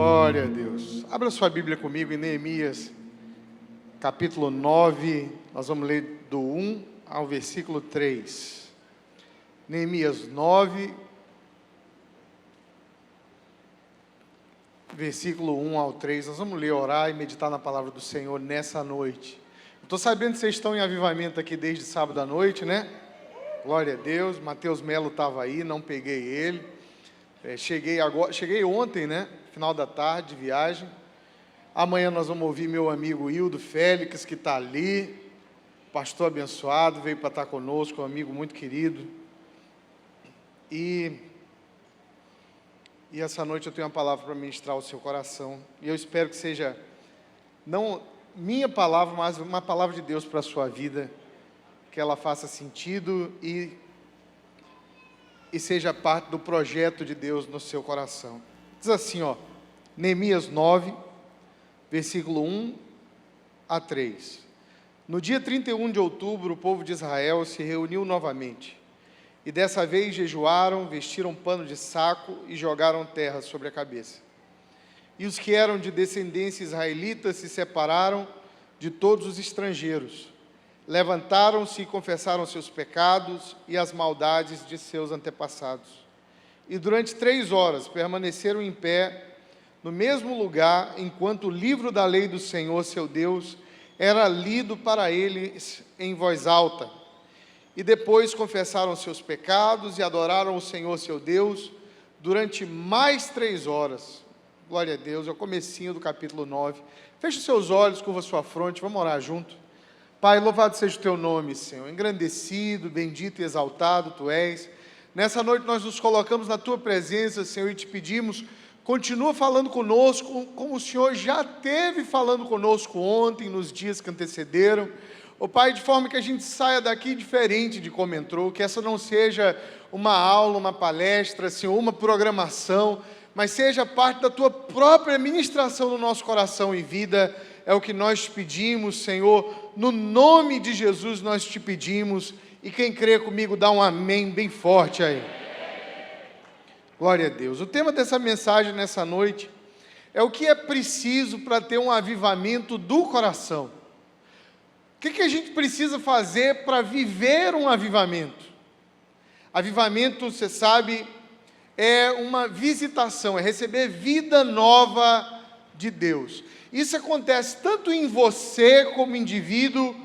Glória a Deus. Abra sua Bíblia comigo em Neemias, capítulo 9. Nós vamos ler do 1 ao versículo 3. Neemias 9, versículo 1 ao 3. Nós vamos ler, orar e meditar na palavra do Senhor nessa noite. Estou sabendo que vocês estão em avivamento aqui desde sábado à noite, né? Glória a Deus. Mateus Melo estava aí, não peguei ele. Cheguei ontem, né? Final da tarde, de viagem. Amanhã nós vamos ouvir meu amigo Hildo Félix, que está ali. Pastor abençoado, veio para estar conosco, um amigo muito querido. E essa noite eu tenho uma palavra para ministrar ao seu coração. E eu espero que seja, não minha palavra, mas uma palavra de Deus para a sua vida. Que ela faça sentido e seja parte do projeto de Deus no seu coração. Diz assim, Neemias 9, versículo 1 a 3. No dia 31 de outubro, o povo de Israel se reuniu novamente. E dessa vez jejuaram, vestiram pano de saco e jogaram terra sobre a cabeça. E os que eram de descendência israelita se separaram de todos os estrangeiros. Levantaram-se e confessaram seus pecados e as maldades de seus antepassados. E durante 3 horas permaneceram em pé no mesmo lugar, enquanto o livro da lei do Senhor, seu Deus, era lido para eles em voz alta. E depois confessaram seus pecados e adoraram o Senhor, seu Deus, durante mais 3 horas. Glória a Deus, é o comecinho do capítulo 9. Feche os seus olhos, curva sua fronte, vamos orar junto. Pai, louvado seja o teu nome, Senhor, engrandecido, bendito e exaltado tu és. Nessa noite nós nos colocamos na tua presença, Senhor, e te pedimos, continua falando conosco, como o Senhor já teve falando conosco ontem, nos dias que antecederam. Ó Pai, de forma que a gente saia daqui diferente de como entrou, que essa não seja uma aula, uma palestra, Senhor, uma programação, mas seja parte da tua própria ministração no nosso coração e vida. É o que nós te pedimos, Senhor, no nome de Jesus nós te pedimos, e quem crê comigo dá um amém bem forte aí. Glória a Deus. O tema dessa mensagem nessa noite é o que é preciso para ter um avivamento do coração. O que a gente precisa fazer para viver um avivamento? Avivamento, você sabe, é uma visitação, é receber vida nova de Deus. Isso acontece tanto em você como indivíduo,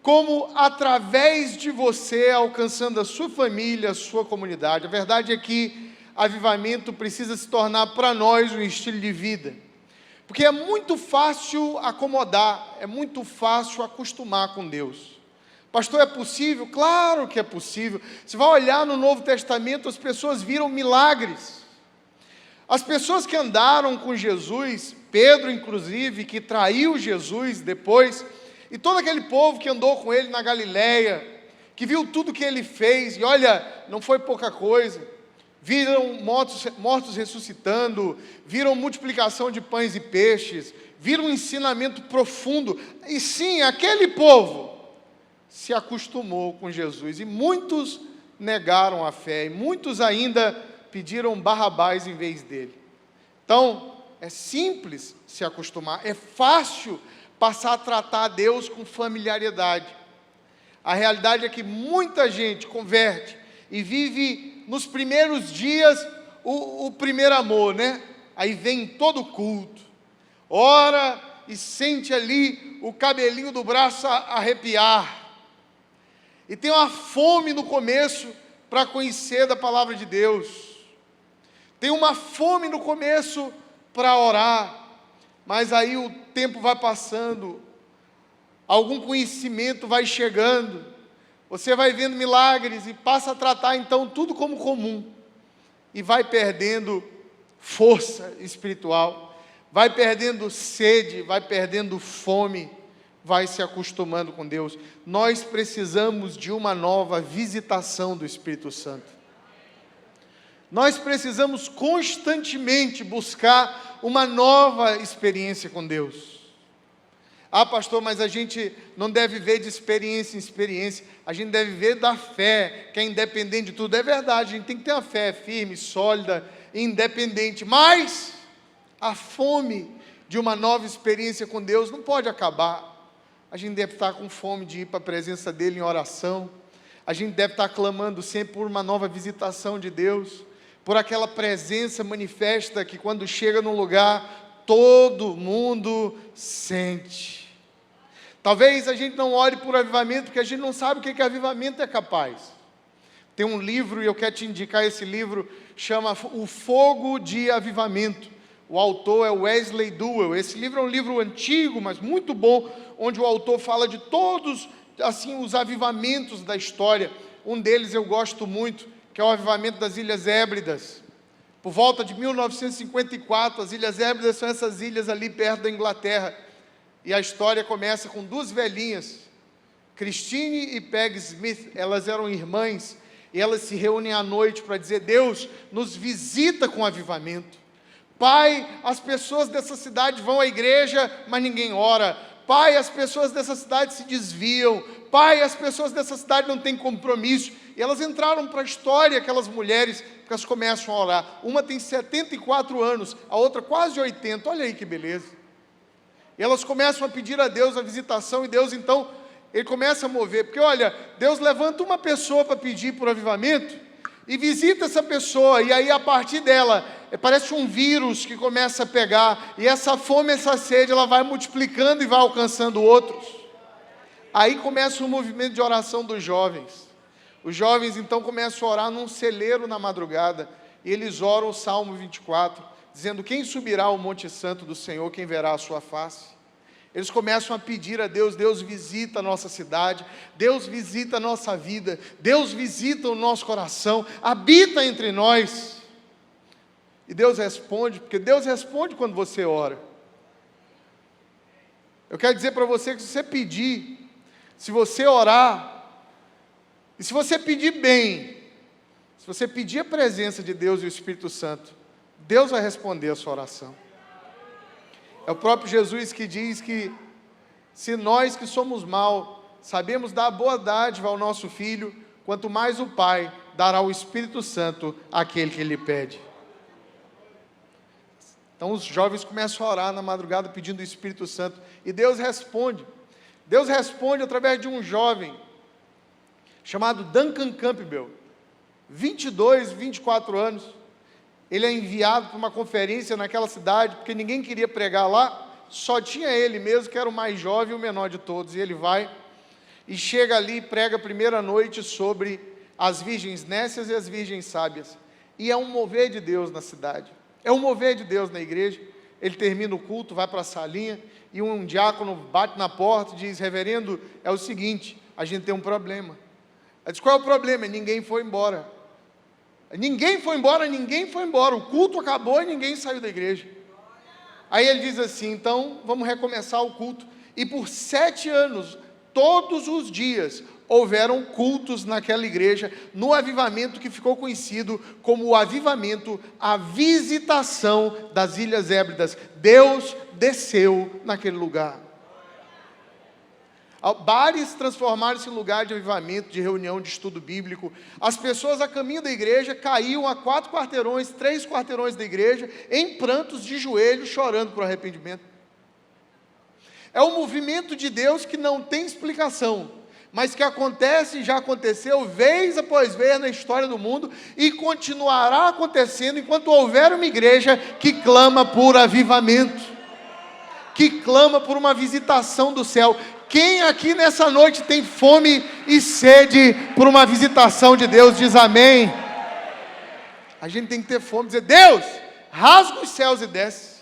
como através de você, alcançando a sua família, a sua comunidade. A verdade é que avivamento precisa se tornar para nós um estilo de vida. Porque é muito fácil acomodar, é muito fácil acostumar com Deus. Pastor, é possível? Claro que é possível. Você vai olhar no Novo Testamento, as pessoas viram milagres. As pessoas que andaram com Jesus, Pedro inclusive, que traiu Jesus depois, e todo aquele povo que andou com ele na Galileia, que viu tudo que ele fez, e olha, não foi pouca coisa, viram mortos ressuscitando, viram multiplicação de pães e peixes, viram um ensinamento profundo, e sim, aquele povo se acostumou com Jesus, e muitos negaram a fé, e muitos ainda pediram Barrabás em vez dele. Então, é simples se acostumar, é fácil passar a tratar a Deus com familiaridade. A realidade é que muita gente converte e vive nos primeiros dias o primeiro amor, né? Aí vem todo culto, ora e sente ali o cabelinho do braço arrepiar. E tem uma fome no começo para conhecer da palavra de Deus. Tem uma fome no começo para orar, mas aí o tempo vai passando, algum conhecimento vai chegando, você vai vendo milagres e passa a tratar então tudo como comum, e vai perdendo força espiritual, vai perdendo sede, vai perdendo fome, vai se acostumando com Deus. Nós precisamos de uma nova visitação do Espírito Santo. Nós precisamos constantemente buscar uma nova experiência com Deus. Ah, pastor, mas a gente não deve ver de experiência em experiência, a gente deve ver da fé, que é independente de tudo. É verdade, a gente tem que ter uma fé firme, sólida, independente, mas A fome de uma nova experiência com Deus não pode acabar. A gente deve estar com fome de ir para a presença dEle em oração. A gente deve estar clamando sempre por uma nova visitação de Deus, por aquela presença manifesta que quando chega num lugar, todo mundo sente. Talvez a gente não ore por avivamento, porque a gente não sabe o que avivamento é capaz. Tem um livro, e eu quero te indicar esse livro, chama O Fogo de Avivamento. O autor é Wesley Duell. Esse livro é um livro antigo, mas muito bom, onde o autor fala de todos, assim, os avivamentos da história. Um deles eu gosto muito, que é o avivamento das Ilhas Hébridas. Por volta de 1954, as Ilhas Hébridas são essas ilhas ali perto da Inglaterra. E a história começa com duas velhinhas, Christine e Peg Smith. Elas eram irmãs, e elas se reúnem à noite para dizer: Deus, nos visita com avivamento. Pai, as pessoas dessa cidade vão à igreja, mas ninguém ora. Pai, as pessoas dessa cidade se desviam. Pai, as pessoas dessa cidade não têm compromisso. E elas entraram para a história, aquelas mulheres, porque elas começam a orar. Uma tem 74 anos, a outra quase 80. Olha aí que beleza. E elas começam a pedir a Deus a visitação, e Deus então, Ele começa a mover. Porque olha, Deus levanta uma pessoa para pedir por avivamento, e visita essa pessoa, e aí a partir dela, parece um vírus que começa a pegar, e essa fome, essa sede, ela vai multiplicando e vai alcançando outros. Aí começa um movimento de oração dos jovens. Os jovens então começam a orar num celeiro na madrugada, e eles oram o Salmo 24, dizendo: quem subirá ao Monte Santo do Senhor, quem verá a sua face? Eles começam a pedir a Deus: Deus visita a nossa cidade, Deus visita a nossa vida, Deus visita o nosso coração, habita entre nós. E Deus responde, porque Deus responde quando você ora. Eu quero dizer para você que se você pedir, se você orar, e se você pedir bem, se você pedir a presença de Deus e o Espírito Santo, Deus vai responder a sua oração. É o próprio Jesus que diz que se nós que somos mal sabemos dar boa dádiva ao nosso filho, quanto mais o Pai dará o Espírito Santo àquele que lhe pede. Então os jovens começam a orar na madrugada pedindo o Espírito Santo, e Deus responde. Deus responde através de um jovem chamado Duncan Campbell, 22, 24 anos. Ele é enviado para uma conferência naquela cidade, porque ninguém queria pregar lá, só tinha ele mesmo, que era o mais jovem e o menor de todos. E ele vai, e chega ali e prega a primeira noite sobre as virgens nécias e as virgens sábias. E é um mover de Deus na cidade, é um mover de Deus na igreja. Ele termina o culto, vai para a salinha, e um diácono bate na porta e diz: reverendo, é o seguinte, a gente tem um problema. Ele diz: qual é o problema? Ninguém foi embora. Ninguém foi embora, o culto acabou e ninguém saiu da igreja. Aí ele diz assim: então vamos recomeçar o culto. E por 7 anos, todos os dias, houveram cultos naquela igreja, no avivamento que ficou conhecido como o avivamento, a visitação das Ilhas Hébridas. Deus desceu naquele lugar. Bares transformaram-se em lugar de avivamento, de reunião, de estudo bíblico. As pessoas a caminho da igreja caíam a 4 quarteirões, 3 quarteirões da igreja, em prantos de joelhos, chorando por arrependimento. É um movimento de Deus que não tem explicação, mas que acontece e já aconteceu vez após vez na história do mundo, e continuará acontecendo enquanto houver uma igreja que clama por avivamento, que clama por uma visitação do céu. Quem aqui nessa noite tem fome e sede por uma visitação de Deus, diz amém. A gente tem que ter fome, dizer: Deus, rasga os céus e desce.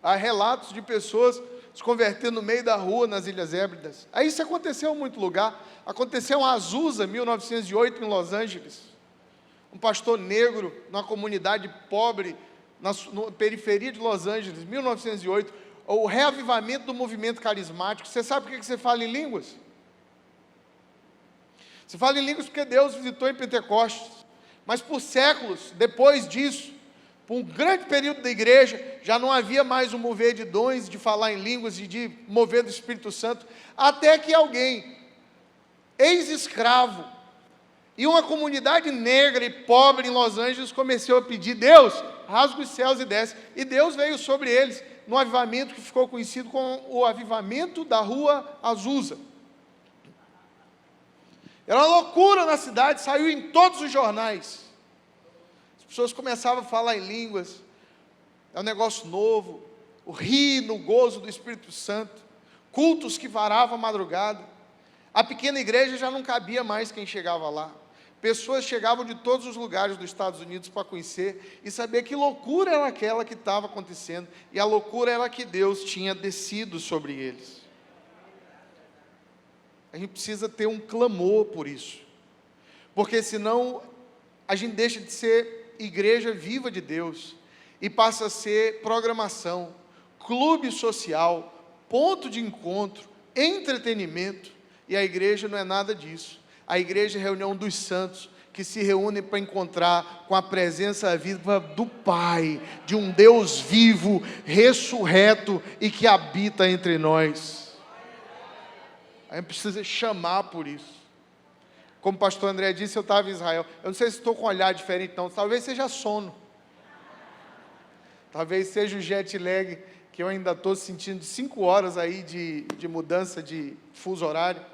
Há relatos de pessoas se convertendo no meio da rua nas Ilhas Hébridas. Aí isso aconteceu em muito lugar. Aconteceu em Azusa, 1908, em Los Angeles. Um pastor negro, numa comunidade pobre, na periferia de Los Angeles, 1908, o reavivamento do movimento carismático. Você sabe por que você fala em línguas? Você fala em línguas porque Deus visitou em Pentecostes, mas por séculos, depois disso, por um grande período da igreja, já não havia mais um mover de dons, de falar em línguas e de mover do Espírito Santo, até que alguém, ex-escravo, e uma comunidade negra e pobre em Los Angeles começou a pedir: Deus, rasga os céus e desce. E Deus veio sobre eles no avivamento que ficou conhecido como o avivamento da Rua Azusa. Era uma loucura na cidade, saiu em todos os jornais. As pessoas começavam a falar em línguas, é um negócio novo, o rir no gozo do Espírito Santo, cultos que varavam a madrugada. A pequena igreja já não cabia mais quem chegava lá. Pessoas chegavam de todos os lugares dos Estados Unidos para conhecer e saber que loucura era aquela que estava acontecendo, e a loucura era que Deus tinha descido sobre eles. A gente precisa ter um clamor por isso, porque senão a gente deixa de ser igreja viva de Deus e passa a ser programação, clube social, ponto de encontro, entretenimento, e a igreja não é nada disso. A igreja é a reunião dos santos, que se reúnem para encontrar com a presença viva do Pai, de um Deus vivo, ressurreto e que habita entre nós. A gente precisa chamar por isso. Como o pastor André disse, eu estava em Israel. Eu não sei se estou com um olhar diferente não, talvez seja sono. Talvez seja o jet lag, que eu ainda estou sentindo 5 horas aí de mudança de fuso horário.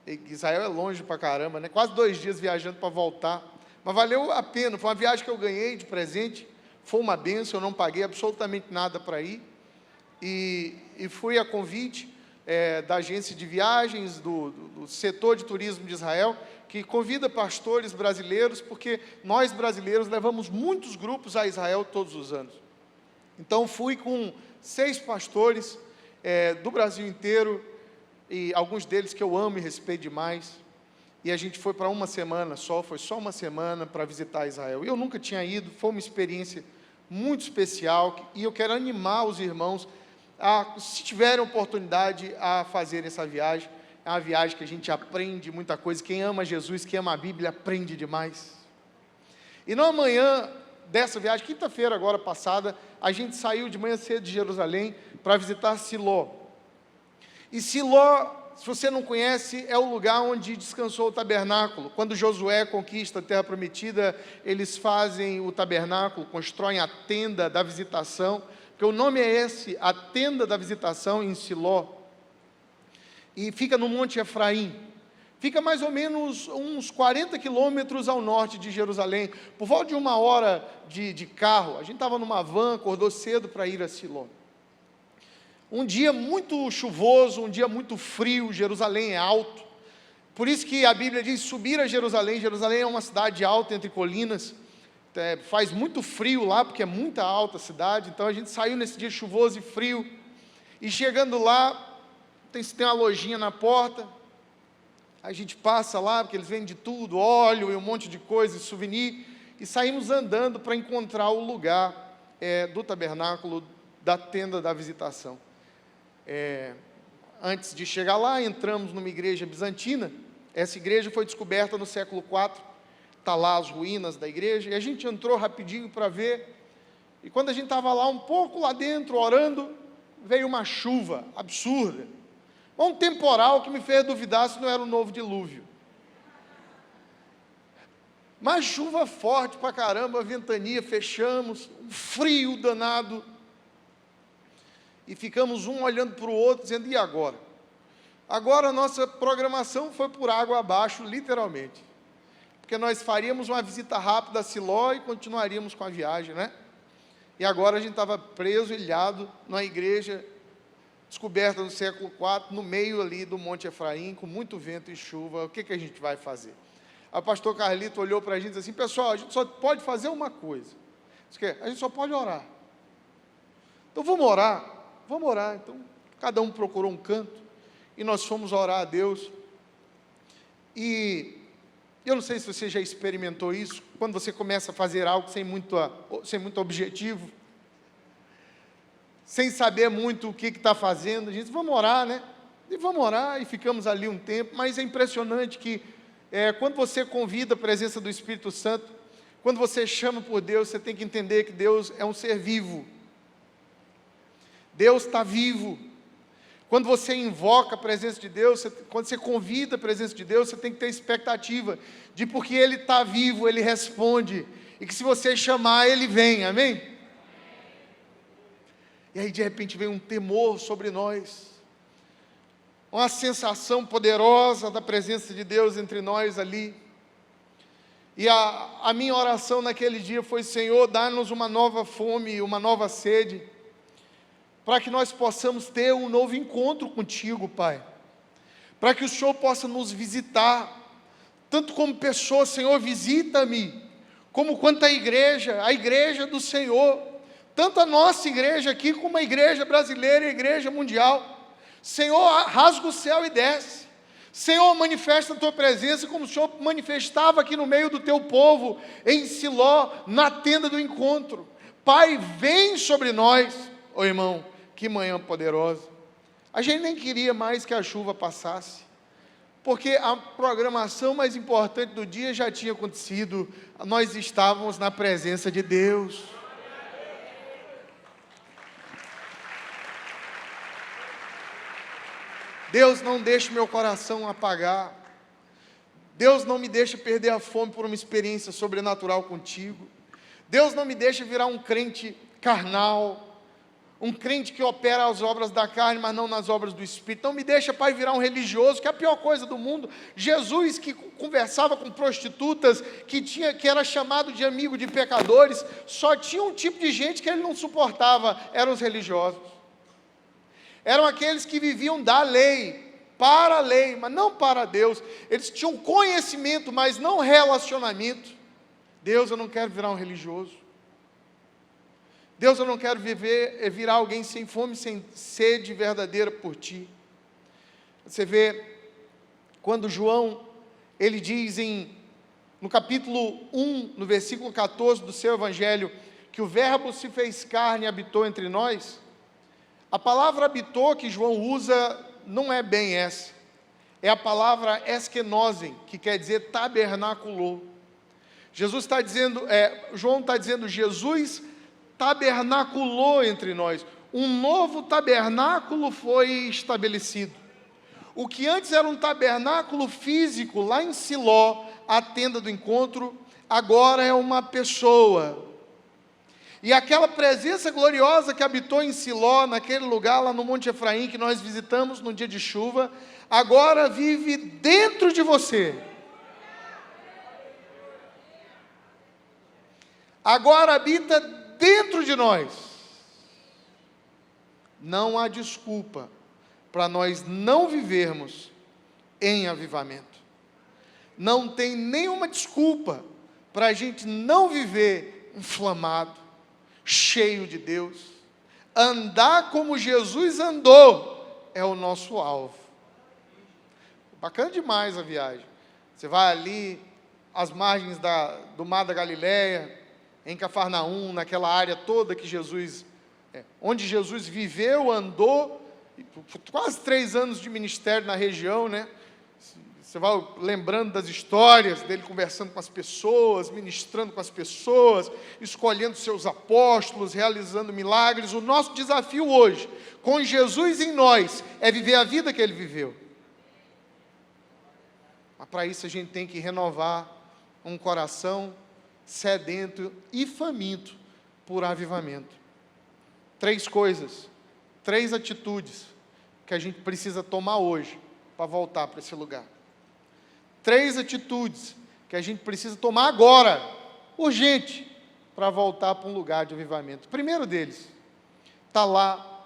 Israel é longe pra caramba, né? Quase 2 dias viajando para voltar. Mas valeu a pena, foi uma viagem que eu ganhei de presente, foi uma bênção, eu não paguei absolutamente nada para ir. E fui a convite da agência de viagens, do setor de turismo de Israel, que convida pastores brasileiros, porque nós brasileiros levamos muitos grupos a Israel todos os anos. Então fui com 6 pastores do Brasil inteiro, e alguns deles que eu amo e respeito demais, e a gente foi para uma semana só, foi só uma semana para visitar Israel. Eu nunca tinha ido, foi uma experiência muito especial, e eu quero animar os irmãos a, se tiverem oportunidade, a fazer essa viagem. É uma viagem que a gente aprende muita coisa. Quem ama Jesus, quem ama a Bíblia, aprende demais. E na manhã dessa viagem, quinta-feira agora passada, a gente saiu de manhã cedo de Jerusalém para visitar Siló. E Siló, se você não conhece, é o lugar onde descansou o tabernáculo. Quando Josué conquista a terra prometida, eles fazem o tabernáculo, constroem a tenda da visitação, porque o nome é esse, a tenda da visitação em Siló. E fica no Monte Efraim. Fica mais ou menos uns 40 quilômetros ao norte de Jerusalém, por volta de 1 hora de carro. A gente estava numa van, acordou cedo para ir a Siló. Um dia muito chuvoso, um dia muito frio, Jerusalém é alto. Por isso que a Bíblia diz subir a Jerusalém. Jerusalém é uma cidade alta entre colinas. Faz muito frio lá, porque é muita alta a cidade. Então a gente saiu nesse dia chuvoso e frio. E chegando lá, tem uma lojinha na porta. A gente passa lá, porque eles vendem de tudo, óleo e um monte de coisa, souvenir. E saímos andando para encontrar o lugar do tabernáculo, da tenda da visitação. Antes de chegar lá, entramos numa igreja bizantina. Essa igreja foi descoberta no século IV, está lá as ruínas da igreja, e a gente entrou rapidinho para ver, e quando a gente estava lá, um pouco lá dentro, orando, veio uma chuva absurda, um temporal que me fez duvidar se não era o novo dilúvio. Mas chuva forte pra caramba, ventania, fechamos, um frio danado, e ficamos um olhando para o outro, dizendo, e agora? Agora a nossa programação foi por água abaixo, literalmente. Porque nós faríamos uma visita rápida a Siló e continuaríamos com a viagem, né? E agora a gente estava preso, ilhado, numa igreja descoberta no século IV, no meio ali do Monte Efraim, com muito vento e chuva. O que a gente vai fazer? O pastor Carlito olhou para a gente e disse assim, pessoal, a gente só pode fazer uma coisa. A gente só pode orar. Então vamos orar. Vamos orar. Então, cada um procurou um canto e nós fomos orar a Deus. E eu não sei se você já experimentou isso, quando você começa a fazer algo sem muito objetivo, sem saber muito o que está fazendo, a gente diz, vamos orar, né? E vamos orar, e ficamos ali um tempo, mas é impressionante que quando você convida a presença do Espírito Santo, quando você chama por Deus, você tem que entender que Deus é um ser vivo. Deus está vivo. Quando você invoca a presença de Deus, quando você convida a presença de Deus, você tem que ter expectativa de porque Ele está vivo, Ele responde. e que se você chamar, Ele vem, amém? E aí de repente vem um temor sobre nós, uma sensação poderosa da presença de Deus entre nós ali. E a minha oração naquele dia foi: Senhor, dá-nos uma nova fome, uma nova sede, para que nós possamos ter um novo encontro contigo, Pai, para que o Senhor possa nos visitar, tanto como pessoa. Senhor, visita-me, como quanto a igreja do Senhor, tanto a nossa igreja aqui, como a igreja brasileira e a igreja mundial. Senhor, rasga o céu e desce. Senhor, manifesta a tua presença, como o Senhor manifestava aqui no meio do teu povo, em Siló, na tenda do encontro. Pai, vem sobre nós. Ô irmão, que manhã poderosa. A gente nem queria mais que a chuva passasse, porque a programação mais importante do dia já tinha acontecido. Nós estávamos na presença de Deus. Deus, não deixe meu coração apagar. Deus, não me deixe perder a fome por uma experiência sobrenatural contigo. Deus, não me deixe virar um crente carnal, um crente que opera as obras da carne, mas não nas obras do Espírito. Não me deixa, Pai, virar um religioso, que é a pior coisa do mundo. Jesus, que conversava com prostitutas, que era chamado de amigo de pecadores, só tinha um tipo de gente que ele não suportava: eram os religiosos. Eram aqueles que viviam da lei, para a lei, mas não para Deus. Eles tinham conhecimento, mas não relacionamento. Deus, eu não quero virar um religioso. Deus, eu não quero virar alguém sem fome, sem sede verdadeira por Ti. Você vê, quando João, ele diz no capítulo 1, no versículo 14 do seu Evangelho, que o Verbo se fez carne e habitou entre nós. A palavra habitou que João usa não é bem essa. É a palavra esquenosen, que quer dizer tabernaculou. João está dizendo, Jesus tabernaculou entre nós. Um novo tabernáculo foi estabelecido. O que antes era um tabernáculo físico, lá em Siló, a tenda do encontro, agora é uma pessoa. E aquela presença gloriosa que habitou em Siló, naquele lugar lá no Monte Efraim, que nós visitamos no dia de chuva, agora vive dentro de você. Agora habita dentro de nós. Não há desculpa para nós não vivermos em avivamento. Não tem nenhuma desculpa para a gente não viver inflamado, cheio de Deus. Andar como Jesus andou é o nosso alvo. Bacana demais a viagem. Você vai ali às margens do Mar da Galileia, em Cafarnaum, naquela área toda que onde Jesus viveu, andou, quase 3 anos de ministério na região, né? Você vai lembrando das histórias dele conversando com as pessoas, ministrando com as pessoas, escolhendo seus apóstolos, realizando milagres. O nosso desafio hoje, com Jesus em nós, é viver a vida que ele viveu. Mas para isso a gente tem que renovar um coração sedento e faminto por avivamento. 3 coisas, 3 atitudes que a gente precisa tomar hoje para voltar para esse lugar. 3 atitudes que a gente precisa tomar agora, urgente, para voltar para um lugar de avivamento. O primeiro deles está lá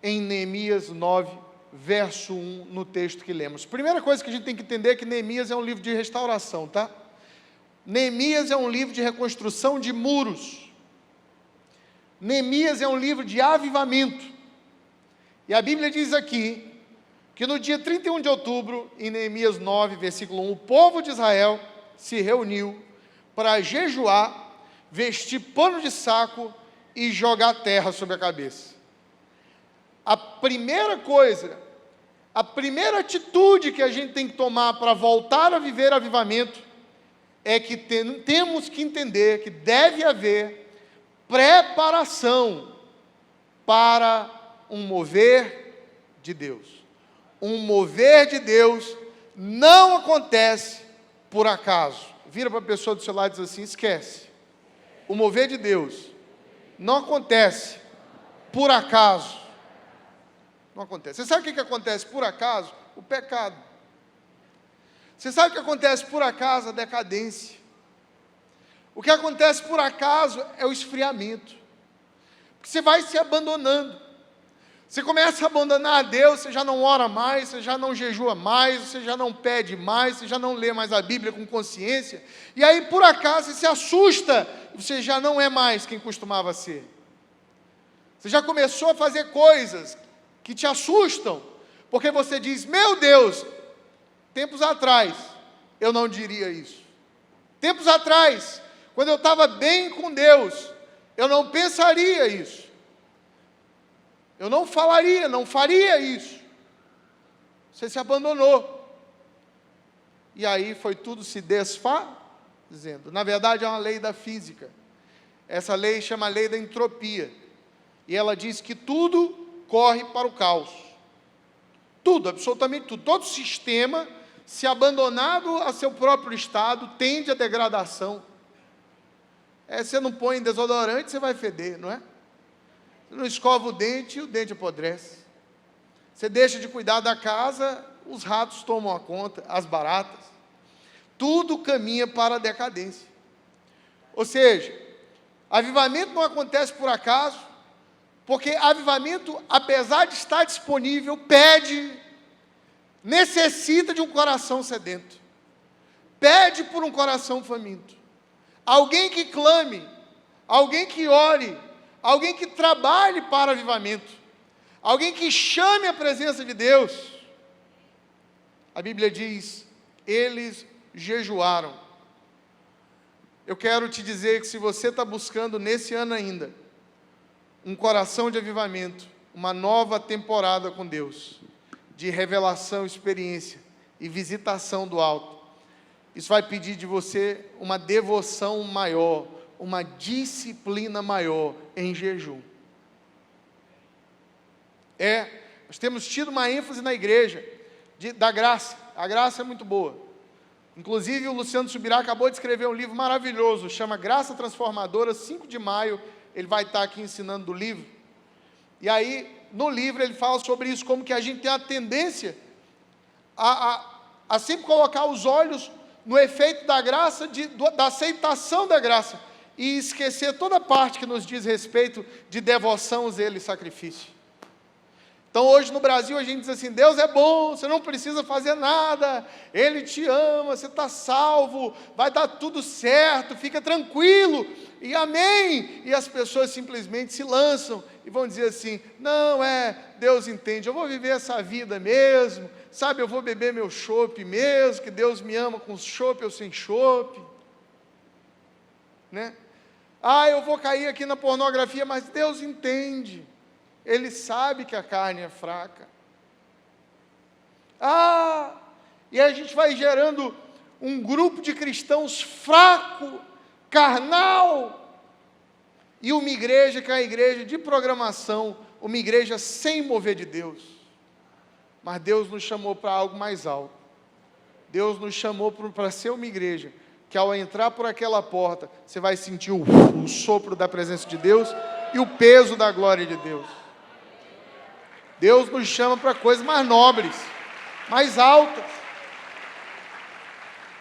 em Neemias 9, verso 1, no texto que lemos. Primeira coisa que a gente tem que entender é que Neemias é um livro de restauração, tá? Neemias é um livro de reconstrução de muros. Neemias é um livro de avivamento. E a Bíblia diz aqui que no dia 31 de outubro, em Neemias 9, versículo 1, o povo de Israel se reuniu para jejuar, vestir pano de saco e jogar terra sobre a cabeça. A primeira coisa, a primeira atitude que a gente tem que tomar para voltar a viver avivamento é que temos que entender que deve haver preparação para um mover de Deus. Um mover de Deus não acontece por acaso. Vira para a pessoa do seu lado e diz assim: esquece. O mover de Deus não acontece por acaso. Não acontece. Você sabe o que acontece por acaso? O pecado. Você sabe o que acontece por acaso? A decadência. O que acontece por acaso é o esfriamento. Porque você vai se abandonando. Você começa a abandonar a Deus, você já não ora mais, você já não jejua mais, você já não pede mais, você já não lê mais a Bíblia com consciência. E aí, por acaso, você se assusta, você já não é mais quem costumava ser. Você já começou a fazer coisas que te assustam, porque você diz: meu Deus, tempos atrás eu não diria isso. Tempos atrás, quando eu estava bem com Deus, eu não pensaria isso. Eu não falaria, não faria isso. Você se abandonou. E aí foi tudo se desfazendo. Na verdade, é uma lei da física. Essa lei chama lei da entropia. E ela diz que tudo corre para o caos. Tudo, absolutamente tudo. Todo sistema, se abandonado a seu próprio estado, tende à degradação. Você não põe desodorante, você vai feder, não é? Você não escova o dente apodrece. Você deixa de cuidar da casa, os ratos tomam a conta, as baratas. Tudo caminha para a decadência. Ou seja, avivamento não acontece por acaso, porque avivamento, apesar de estar disponível, necessita de um coração sedento. Pede por um coração faminto. Alguém que clame, alguém que ore, alguém que trabalhe para avivamento, alguém que chame a presença de Deus. A Bíblia diz: eles jejuaram. Eu quero te dizer que se você está buscando nesse ano ainda um coração de avivamento, uma nova temporada com Deus, de revelação, experiência e visitação do alto, isso vai pedir de você uma devoção maior, uma disciplina maior em jejum. Nós temos tido uma ênfase na igreja da graça. A graça é muito boa. Inclusive o Luciano Subirá acabou de escrever um livro maravilhoso, chama Graça Transformadora. 5 de maio ele vai estar aqui ensinando do livro. E aí, no livro ele fala sobre isso, como que a gente tem a tendência a sempre colocar os olhos no efeito da graça, da aceitação da graça, e esquecer toda a parte que nos diz respeito de devoção, zelo e sacrifício. Então hoje no Brasil a gente diz assim: Deus é bom, você não precisa fazer nada, Ele te ama, você está salvo, vai dar tudo certo, fica tranquilo, e amém. E as pessoas simplesmente se lançam e vão dizer assim: não, Deus entende, eu vou viver essa vida mesmo, sabe, eu vou beber meu chopp mesmo, que Deus me ama com chopp ou sem chopp, né? Eu vou cair aqui na pornografia, mas Deus entende. Ele sabe que a carne é fraca. E a gente vai gerando um grupo de cristãos fraco, carnal, e uma igreja que é a igreja de programação, uma igreja sem mover de Deus. Mas Deus nos chamou para algo mais alto. Deus nos chamou para ser uma igreja que, ao entrar por aquela porta, você vai sentir o sopro da presença de Deus e o peso da glória de Deus. Deus nos chama para coisas mais nobres, mais altas.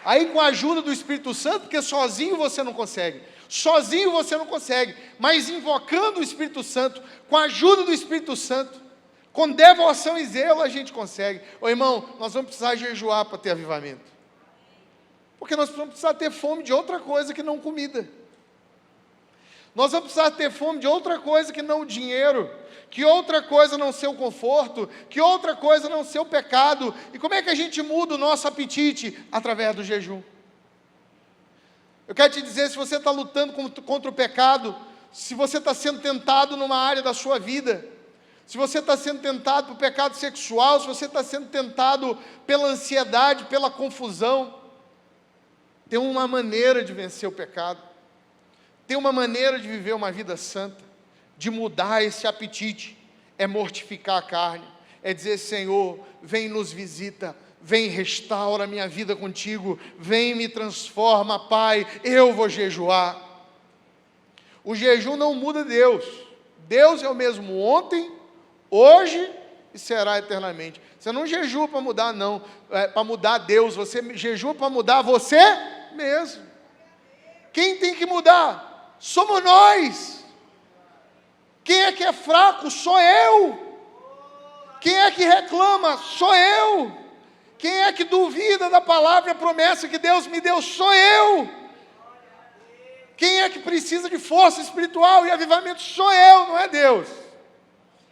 Aí com a ajuda do Espírito Santo, porque sozinho você não consegue. Sozinho você não consegue. Mas invocando o Espírito Santo, com a ajuda do Espírito Santo, com devoção e zelo a gente consegue. Irmão, nós vamos precisar jejuar para ter avivamento. Porque nós vamos precisar ter fome de outra coisa que não comida. Nós vamos precisar ter fome de outra coisa que não o dinheiro, que outra coisa não ser o conforto, que outra coisa não ser o pecado. E como é que a gente muda o nosso apetite? Através do jejum. Eu quero te dizer, se você está lutando contra o pecado, se você está sendo tentado numa área da sua vida, se você está sendo tentado pelo pecado sexual, se você está sendo tentado pela ansiedade, pela confusão, tem uma maneira de vencer o pecado. Tem uma maneira de viver uma vida santa, de mudar esse apetite, é mortificar a carne, é dizer: Senhor, vem nos visita, vem, restaura a minha vida contigo, vem, me transforma, Pai, eu vou jejuar. O jejum não muda Deus. Deus é o mesmo ontem, hoje e será eternamente. Você não jejua para mudar, não, para mudar Deus, você jejua para mudar você mesmo. Quem tem que mudar? Somos nós. Quem é que é fraco? Sou eu. Quem é que reclama? Sou eu. Quem é que duvida da palavra e a promessa que Deus me deu? Sou eu. Quem é que precisa de força espiritual e avivamento? Sou eu, não é Deus.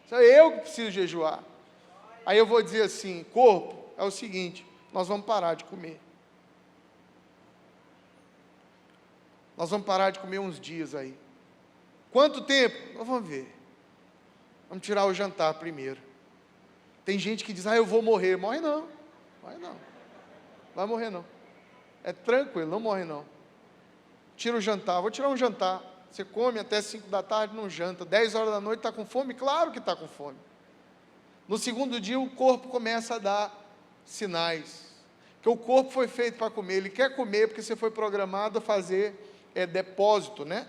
Sou eu que preciso jejuar. Aí eu vou dizer assim, corpo, é o seguinte, nós vamos parar de comer. Nós vamos parar de comer uns dias aí. Quanto tempo? Nós vamos ver. Vamos tirar o jantar primeiro. Tem gente que diz, eu vou morrer. Morre não. Morre não. Vai morrer não. É tranquilo, não morre não. Tira o jantar. Vou tirar um jantar. Você come até 5 da tarde, não janta. 10 horas da noite, está com fome? Claro que está com fome. No segundo dia, o corpo começa a dar sinais. Que o corpo foi feito para comer. Ele quer comer porque você foi programado a fazer depósito, né?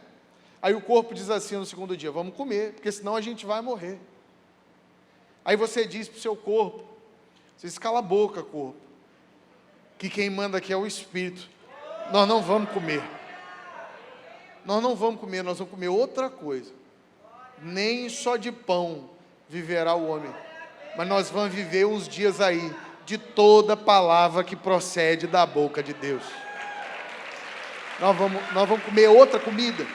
Aí o corpo diz assim no segundo dia, vamos comer, porque senão a gente vai morrer. Aí você diz para o seu corpo, você diz, cala a boca, corpo, que quem manda aqui é o Espírito. Nós não vamos comer. Nós não vamos comer, nós vamos comer outra coisa. Nem só de pão viverá o homem, mas nós vamos viver uns dias aí de toda palavra que procede da boca de Deus. Nós vamos comer outra comida.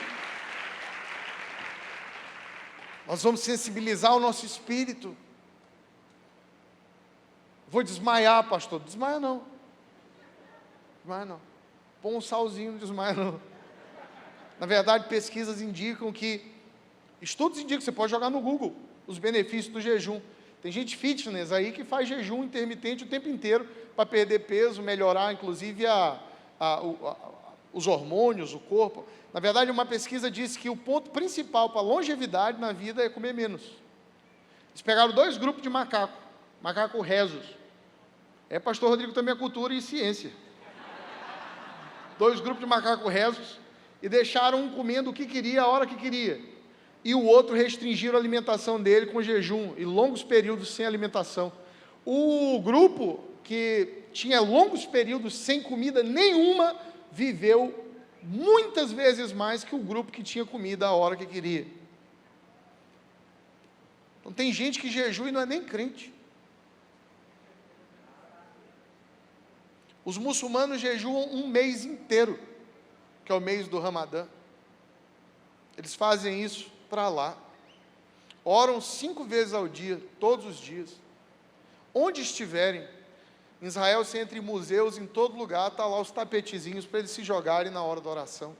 Nós vamos sensibilizar o nosso espírito. Vou desmaiar, pastor. Desmaia não. Desmaia não. Põe um salzinho, não desmaia não. Na verdade, pesquisas indicam que, estudos indicam, você pode jogar no Google, os benefícios do jejum. Tem gente fitness aí que faz jejum intermitente o tempo inteiro para perder peso, melhorar inclusive os hormônios, o corpo. Na verdade, uma pesquisa disse que o ponto principal para a longevidade na vida é comer menos. Eles pegaram 2 grupos de macaco rezos. Pastor Rodrigo também é cultura e ciência. 2 grupos de macaco rezos e deixaram um comendo o que queria, a hora que queria. E o outro restringiram a alimentação dele com jejum e longos períodos sem alimentação. O grupo que tinha longos períodos sem comida nenhuma viveu muitas vezes mais que o grupo que tinha comida a hora que queria. Então tem gente que jejua e não é nem crente. Os muçulmanos jejuam um mês inteiro, que é o mês do Ramadã. Eles fazem isso para lá. Oram 5 vezes ao dia, todos os dias. Onde estiverem, em Israel você entra em museus, em todo lugar, está lá os tapetezinhos para eles se jogarem na hora da oração.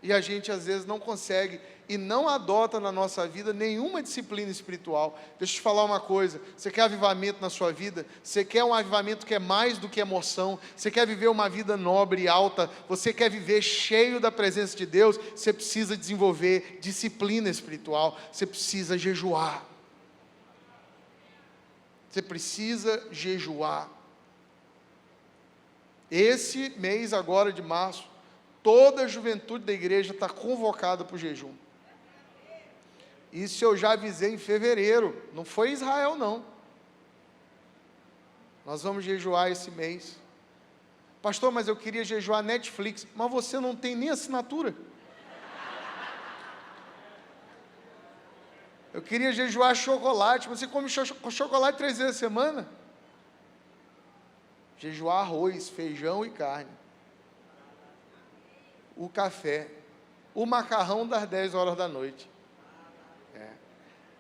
E a gente às vezes não consegue e não adota na nossa vida nenhuma disciplina espiritual. Deixa eu te falar uma coisa, você quer avivamento na sua vida? Você quer um avivamento que é mais do que emoção? Você quer viver uma vida nobre e alta? Você quer viver cheio da presença de Deus? Você precisa desenvolver disciplina espiritual, você precisa jejuar. Você precisa jejuar. Esse mês agora de março, toda a juventude da igreja está convocada para o jejum. Isso eu já avisei em fevereiro, não foi Israel não. Nós vamos jejuar esse mês. Pastor, mas eu queria jejuar Netflix, mas você não tem nem assinatura. Eu queria jejuar chocolate, você come chocolate 3 vezes a semana? Jejuar arroz, feijão e carne. O café, o macarrão das 10 horas da noite.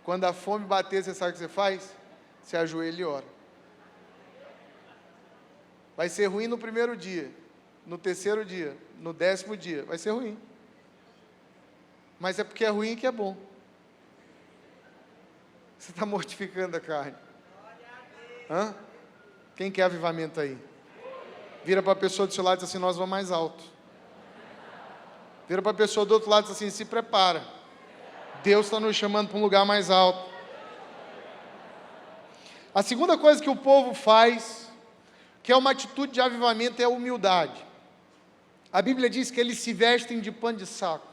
Quando a fome bater, você sabe o que você faz? Você ajoelha e ora. Vai ser ruim no primeiro dia, no terceiro dia, no 10º dia, vai ser ruim. Mas é porque é ruim que é bom. Você está mortificando a carne. Hã? Quem quer avivamento aí? Vira para a pessoa do seu lado e diz assim, nós vamos mais alto. Vira para a pessoa do outro lado e diz assim, se prepara. Deus está nos chamando para um lugar mais alto. A segunda coisa que o povo faz, que é uma atitude de avivamento, é a humildade. A Bíblia diz que eles se vestem de pano de saco.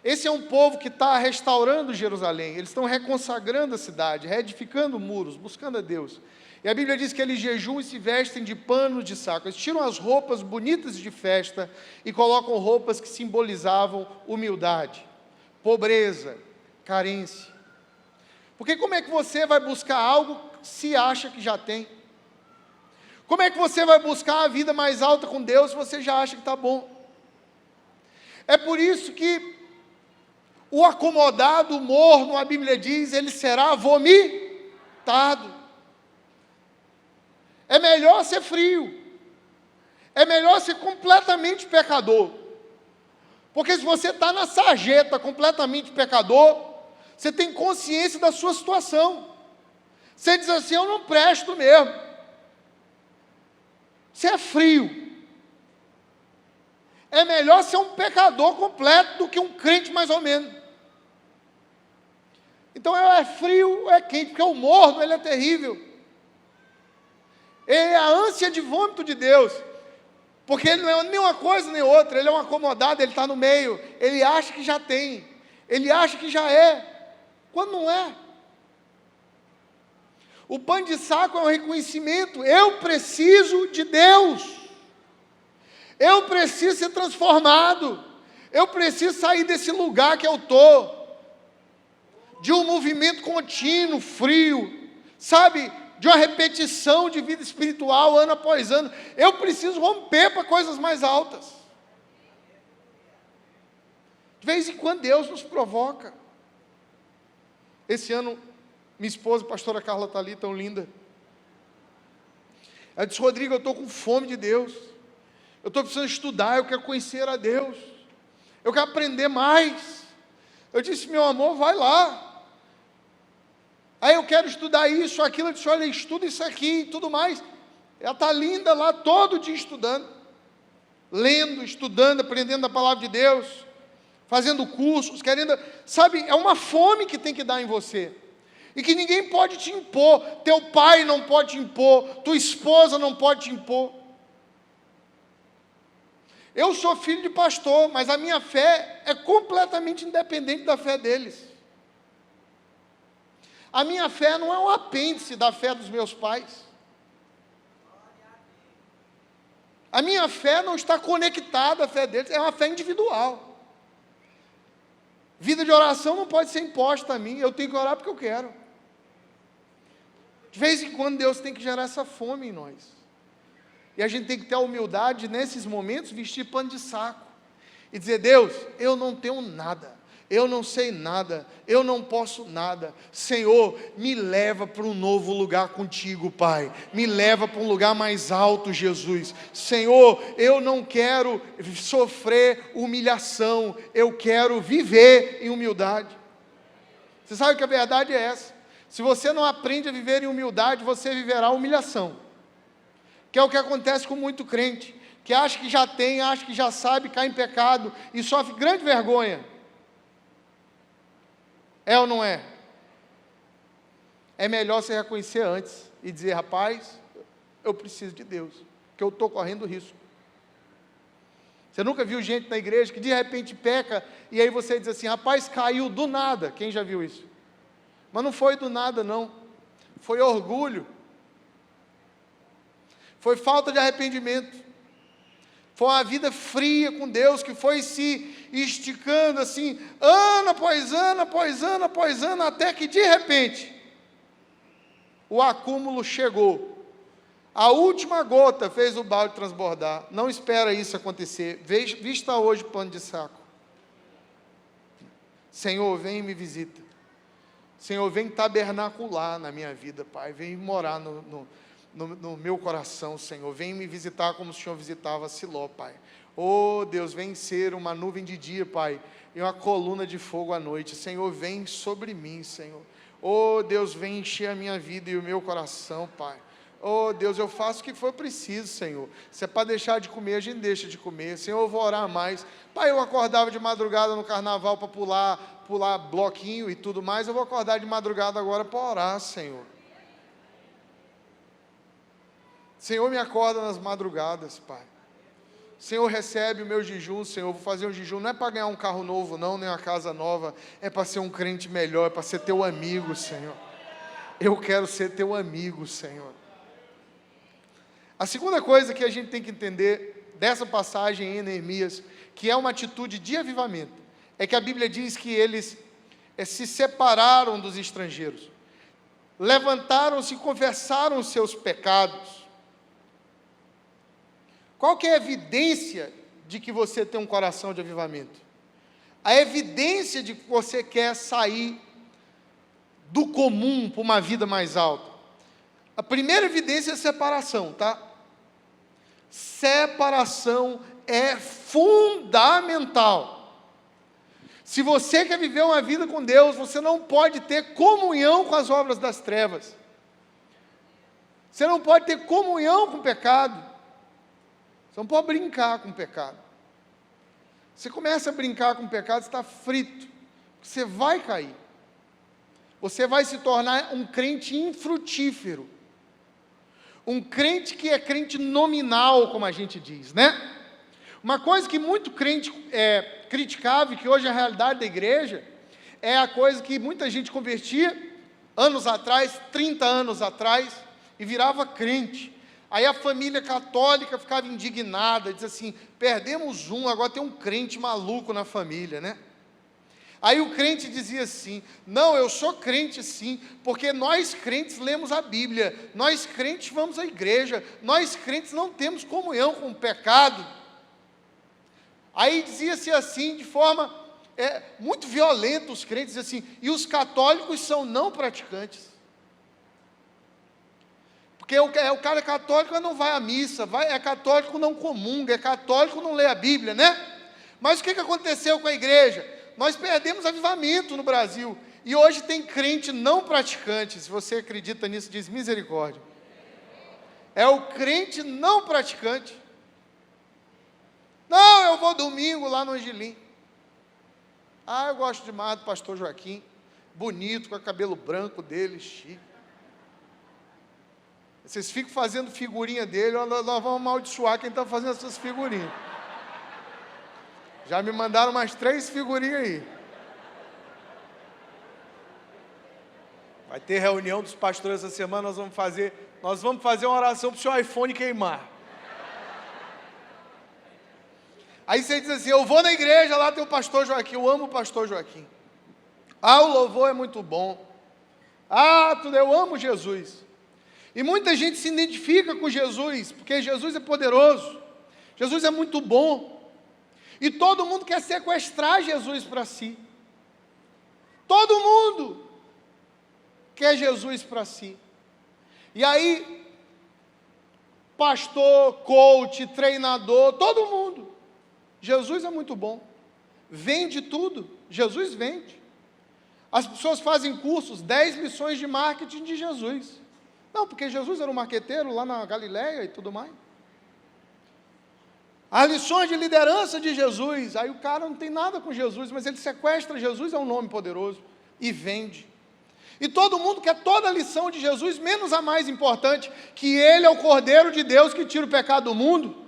Esse é um povo que está restaurando Jerusalém, eles estão reconsagrando a cidade, reedificando muros, buscando a Deus. E a Bíblia diz que eles jejuam e se vestem de pano de saco. Eles tiram as roupas bonitas de festa e colocam roupas que simbolizavam humildade, pobreza, carência. Porque como é que você vai buscar algo se acha que já tem? Como é que você vai buscar a vida mais alta com Deus se você já acha que está bom? É por isso que o acomodado, o morno, a Bíblia diz, ele será vomitado. É melhor ser frio. É melhor ser completamente pecador. Porque se você está na sarjeta completamente pecador, você tem consciência da sua situação. Você diz assim, eu não presto mesmo. Você é frio. É melhor ser um pecador completo do que um crente mais ou menos. Então, é frio ou é quente, porque o morno, ele é terrível. Ele é a ânsia de vômito de Deus. Porque ele não é nem uma coisa nem outra, ele é um acomodado, ele está no meio. Ele acha que já tem. Ele acha que já é. Quando não é. O pano de saco é um reconhecimento. Eu preciso de Deus. Eu preciso ser transformado. Eu preciso sair desse lugar que eu estou. De um movimento contínuo, frio. Sabe? De uma repetição de vida espiritual, ano após ano. Eu preciso romper para coisas mais altas. De vez em quando Deus nos provoca. Esse ano, minha esposa, a pastora Carla, está ali, tão linda. Ela disse, Rodrigo, eu estou com fome de Deus. Eu estou precisando estudar, eu quero conhecer a Deus. Eu quero aprender mais. Eu disse, meu amor, vai lá. Aí eu quero estudar isso, aquilo. Eu disse, olha, estuda isso aqui e tudo mais. Ela está linda lá, todo dia estudando. Lendo, estudando, aprendendo a palavra de Deus. Fazendo cursos, querendo... Sabe, é uma fome que tem que dar em você. E que ninguém pode te impor. Teu pai não pode te impor. Tua esposa não pode te impor. Eu sou filho de pastor, mas a minha fé é completamente independente da fé deles. A minha fé não é um apêndice da fé dos meus pais. A minha fé não está conectada à fé deles, é uma fé individual. Vida de oração não pode ser imposta a mim, eu tenho que orar porque eu quero. De vez em quando Deus tem que gerar essa fome em nós. E a gente tem que ter a humildade, nesses momentos, vestir pano de saco. E dizer, Deus, eu não tenho nada. Eu não sei nada, eu não posso nada. Senhor, me leva para um novo lugar contigo, Pai. Me leva para um lugar mais alto, Jesus. Senhor, eu não quero sofrer humilhação, eu quero viver em humildade. Você sabe que a verdade é essa. Se você não aprende a viver em humildade, você viverá humilhação. Que é o que acontece com muito crente, que acha que já tem, acha que já sabe, cai em pecado e sofre grande vergonha. É ou não é? É melhor você reconhecer antes e dizer, rapaz, eu preciso de Deus, que eu estou correndo risco. Você nunca viu gente na igreja que de repente peca, e aí você diz assim, rapaz, caiu do nada. Quem já viu isso? Mas não foi do nada não, foi orgulho, foi falta de arrependimento. Foi uma vida fria com Deus, que foi se esticando assim, ano após ano, após ano, após ano, até que de repente, o acúmulo chegou. A última gota fez o balde transbordar. Não espera isso acontecer. Vista hoje o pano de saco. Senhor, vem e me visita. Senhor, vem tabernacular na minha vida, Pai. Vem morar no meu coração, Senhor. Vem me visitar como o Senhor visitava Siló, Pai. Oh, Deus, vem ser uma nuvem de dia, Pai, e uma coluna de fogo à noite. Senhor, vem sobre mim, Senhor. Oh, Deus, vem encher a minha vida e o meu coração, Pai. Oh, Deus, eu faço o que for preciso, Senhor. Se é para deixar de comer, a gente deixa de comer. Senhor, eu vou orar mais. Pai, eu acordava de madrugada no carnaval para pular bloquinho e tudo mais. Eu vou acordar de madrugada agora para orar, Senhor. Senhor, me acorda nas madrugadas, Pai. Senhor, recebe o meu jejum, Senhor, vou fazer um jejum, não é para ganhar um carro novo não, nem uma casa nova, é para ser um crente melhor, é para ser teu amigo, Senhor. Eu quero ser teu amigo, Senhor. A segunda coisa que a gente tem que entender dessa passagem em Neemias, que é uma atitude de avivamento, é que a Bíblia diz que eles se separaram dos estrangeiros, levantaram-se e confessaram os seus pecados. Qual que é a evidência de que você tem um coração de avivamento? A evidência de que você quer sair do comum para uma vida mais alta. A primeira evidência é a separação, tá? Separação é fundamental. Se você quer viver uma vida com Deus, você não pode ter comunhão com as obras das trevas. Você não pode ter comunhão com o pecado. Você não pode brincar com o pecado. Você começa a brincar com o pecado, você está frito. Você vai cair. Você vai se tornar um crente infrutífero. Um crente que é crente nominal, como a gente diz, né? Uma coisa que muito crente criticava, e que hoje é a realidade da igreja, é a coisa que muita gente convertia anos atrás, 30 anos atrás, e virava crente. Aí a família católica ficava indignada, dizia assim, perdemos um, agora tem um crente maluco na família, né? Aí o crente dizia assim, não, eu sou crente sim, porque nós crentes lemos a Bíblia, nós crentes vamos à igreja, nós crentes não temos comunhão com o pecado. Aí dizia-se assim, de forma muito violenta, os crentes diziam assim, e os católicos são não praticantes. Porque o cara católico não vai à missa, é católico não comunga, é católico não lê a Bíblia, né? Mas o que aconteceu com a igreja? Nós perdemos avivamento no Brasil, e hoje tem crente não praticante. Se você acredita nisso, diz misericórdia. É o crente não praticante. Não, eu vou domingo lá no Angelim. Ah, eu gosto demais do pastor Joaquim, bonito, com o cabelo branco dele, chique. Vocês ficam fazendo figurinha dele, nós vamos amaldiçoar quem está fazendo essas figurinhas. Já me mandaram umas 3 figurinhas aí. Vai ter reunião dos pastores essa semana, nós vamos fazer uma oração para o seu iPhone queimar. Aí você diz assim, eu vou na igreja, lá tem o pastor Joaquim, eu amo o pastor Joaquim. Ah, o louvor é muito bom. Ah, eu amo Jesus. E muita gente se identifica com Jesus, porque Jesus é poderoso, Jesus é muito bom, e todo mundo quer sequestrar Jesus para si. Todo mundo quer Jesus para si. E aí, pastor, coach, treinador, todo mundo. Jesus é muito bom, vende tudo, Jesus vende. As pessoas fazem cursos, 10 lições de marketing de Jesus. Não, porque Jesus era um marqueteiro lá na Galileia e tudo mais. As lições de liderança de Jesus, aí o cara não tem nada com Jesus, mas ele sequestra Jesus, é um nome poderoso, e vende. E todo mundo quer toda a lição de Jesus, menos a mais importante, que Ele é o Cordeiro de Deus que tira o pecado do mundo.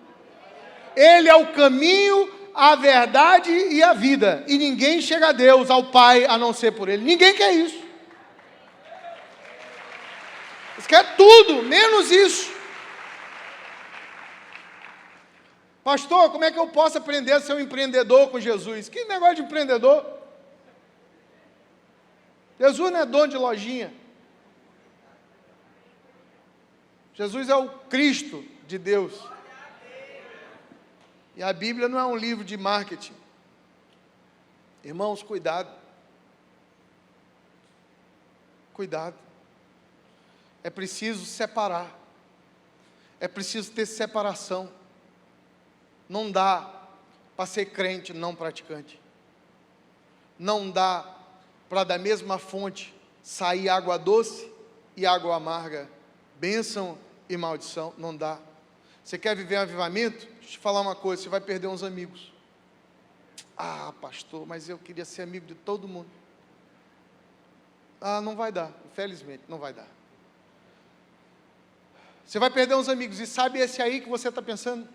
Ele é o caminho, a verdade e a vida. E ninguém chega a Deus, ao Pai, a não ser por Ele. Ninguém quer isso. Eles querem tudo, menos isso. Pastor, como é que eu posso aprender a ser um empreendedor com Jesus? Que negócio de empreendedor? Jesus não é dono de lojinha. Jesus é o Cristo de Deus. E a Bíblia não é um livro de marketing. Irmãos, cuidado. Cuidado. É preciso separar. É preciso ter separação. Não dá para ser crente não praticante. Não dá para da mesma fonte sair água doce e água amarga, bênção e maldição. Não dá. Você quer viver um avivamento? Deixa eu te falar uma coisa, você vai perder uns amigos. Ah, pastor, mas eu queria ser amigo de todo mundo. Ah, não vai dar, infelizmente, não vai dar. Você vai perder uns amigos. E sabe esse aí que você está pensando?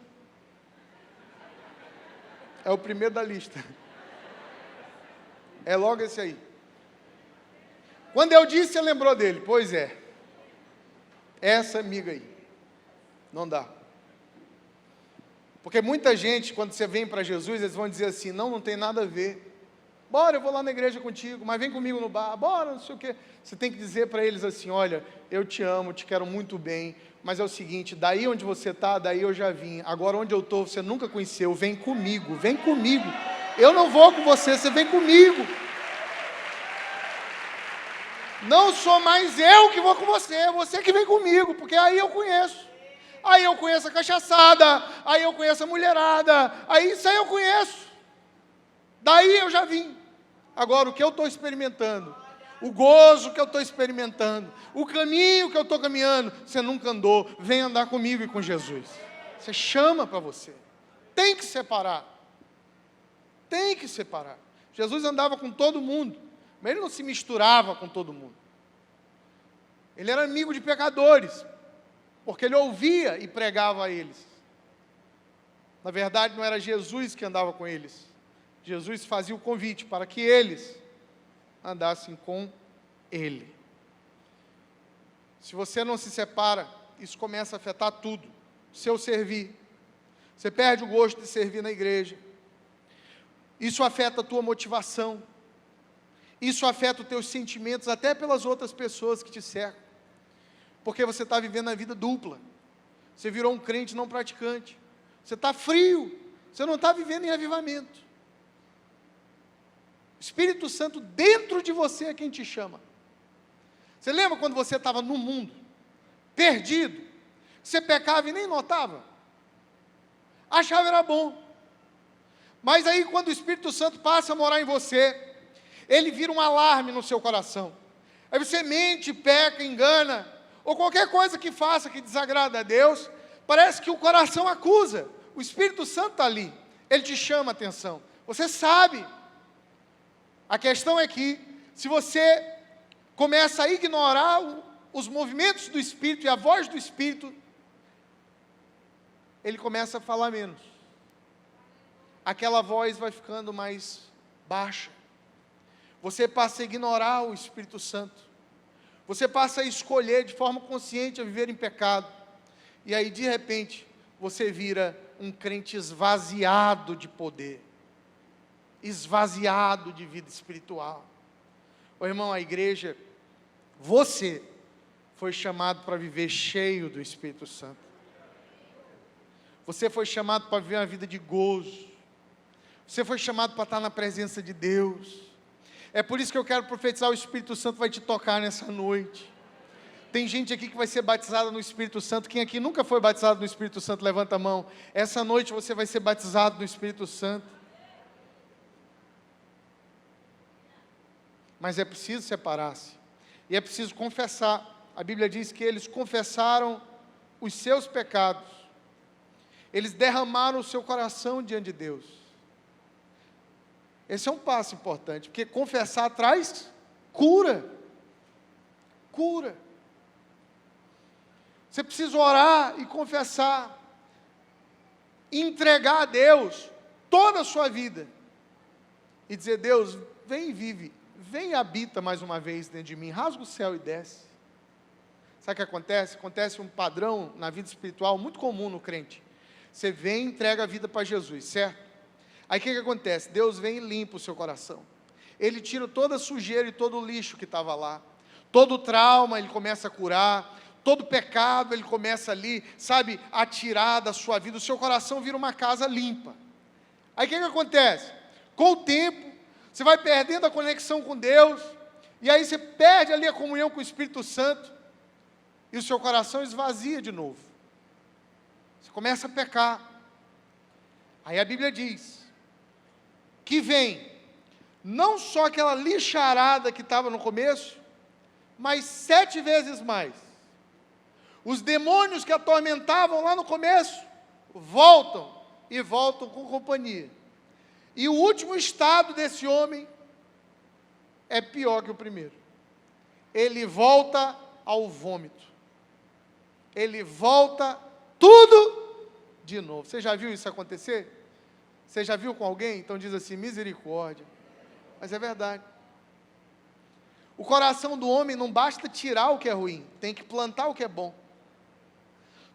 É o primeiro da lista. É logo esse aí. Quando eu disse, você lembrou dele. Pois é. Essa amiga aí. Não dá. Porque muita gente, quando você vem para Jesus, eles vão dizer assim, não tem nada a ver. Bora, eu vou lá na igreja contigo, mas vem comigo no bar, bora, não sei o quê. Você tem que dizer para eles assim, olha, eu te amo, te quero muito bem, mas é o seguinte, daí onde você está, daí eu já vim. Agora onde eu estou, você nunca conheceu, vem comigo, vem comigo. Eu não vou com você, você vem comigo. Não sou mais eu que vou com você, é você que vem comigo, porque aí eu conheço. Aí eu conheço a cachaçada, aí eu conheço a mulherada, aí isso aí eu conheço. Daí eu já vim. Agora o que eu estou experimentando, o gozo que eu estou experimentando, o caminho que eu estou caminhando, você nunca andou, vem andar comigo e com Jesus. Você chama para você. Tem que separar. Tem que separar. Jesus andava com todo mundo, mas ele não se misturava com todo mundo. Ele era amigo de pecadores, porque ele ouvia e pregava a eles. Na verdade, não era Jesus que andava com eles. Jesus fazia o convite para que eles andassem com Ele. Se você não se separa, isso começa a afetar tudo. Seu servir. Você perde o gosto de servir na igreja. Isso afeta a tua motivação. Isso afeta os teus sentimentos, até pelas outras pessoas que te cercam. Porque você está vivendo a vida dupla. Você virou um crente não praticante. Você está frio. Você não está vivendo em avivamento. Espírito Santo dentro de você é quem te chama. Você lembra quando você estava no mundo, perdido, você pecava e nem notava? Achava era bom. Mas aí quando o Espírito Santo passa a morar em você, ele vira um alarme no seu coração. Aí você mente, peca, engana, ou qualquer coisa que faça que desagrada a Deus, parece que o coração acusa. O Espírito Santo está ali, ele te chama a atenção. Você sabe. A questão é que, se você começa a ignorar os movimentos do Espírito e a voz do Espírito, ele começa a falar menos. Aquela voz vai ficando mais baixa. Você passa a ignorar o Espírito Santo. Você passa a escolher de forma consciente a viver em pecado. E aí, de repente, você vira um crente esvaziado de poder. Esvaziado de vida espiritual. Ô irmão, a igreja, você foi chamado para viver cheio do Espírito Santo. Você foi chamado para viver uma vida de gozo. Você foi chamado para estar na presença de Deus. É por isso que eu quero profetizar, o Espírito Santo vai te tocar nessa noite. Tem gente aqui que vai ser batizada no Espírito Santo. Quem aqui nunca foi batizado no Espírito Santo, levanta a mão. Essa noite você vai ser batizado no Espírito Santo. Mas é preciso separar-se. E é preciso confessar. A Bíblia diz que eles confessaram os seus pecados. Eles derramaram o seu coração diante de Deus. Esse é um passo importante, porque confessar traz cura. Cura. Você precisa orar e confessar. Entregar a Deus toda a sua vida. E dizer, Deus, vem e vive. Vem e habita mais uma vez dentro de mim, rasga o céu e desce. Sabe o que acontece? Acontece um padrão na vida espiritual muito comum no crente. Você vem e entrega a vida para Jesus, certo? Aí o que acontece? Deus vem e limpa o seu coração. Ele tira toda a sujeira e todo o lixo que estava lá. Todo o trauma ele começa a curar. Todo pecado ele começa ali, sabe, a tirar da sua vida. O seu coração vira uma casa limpa. Aí o que acontece? Com o tempo, você vai perdendo a conexão com Deus, e aí você perde ali a comunhão com o Espírito Santo, e o seu coração esvazia de novo. Você começa a pecar. Aí a Bíblia diz que vem não só aquela lixarada que estava no começo, mas 7 vezes mais. Os demônios que atormentavam lá no começo, voltam, e voltam com companhia. E o último estado desse homem é pior que o primeiro. Ele volta ao vômito. ele volta tudo de novo. Você já viu isso acontecer? Você já viu com alguém? Então diz assim, misericórdia. Mas é verdade. O coração do homem não basta tirar o que é ruim, tem que plantar o que é bom.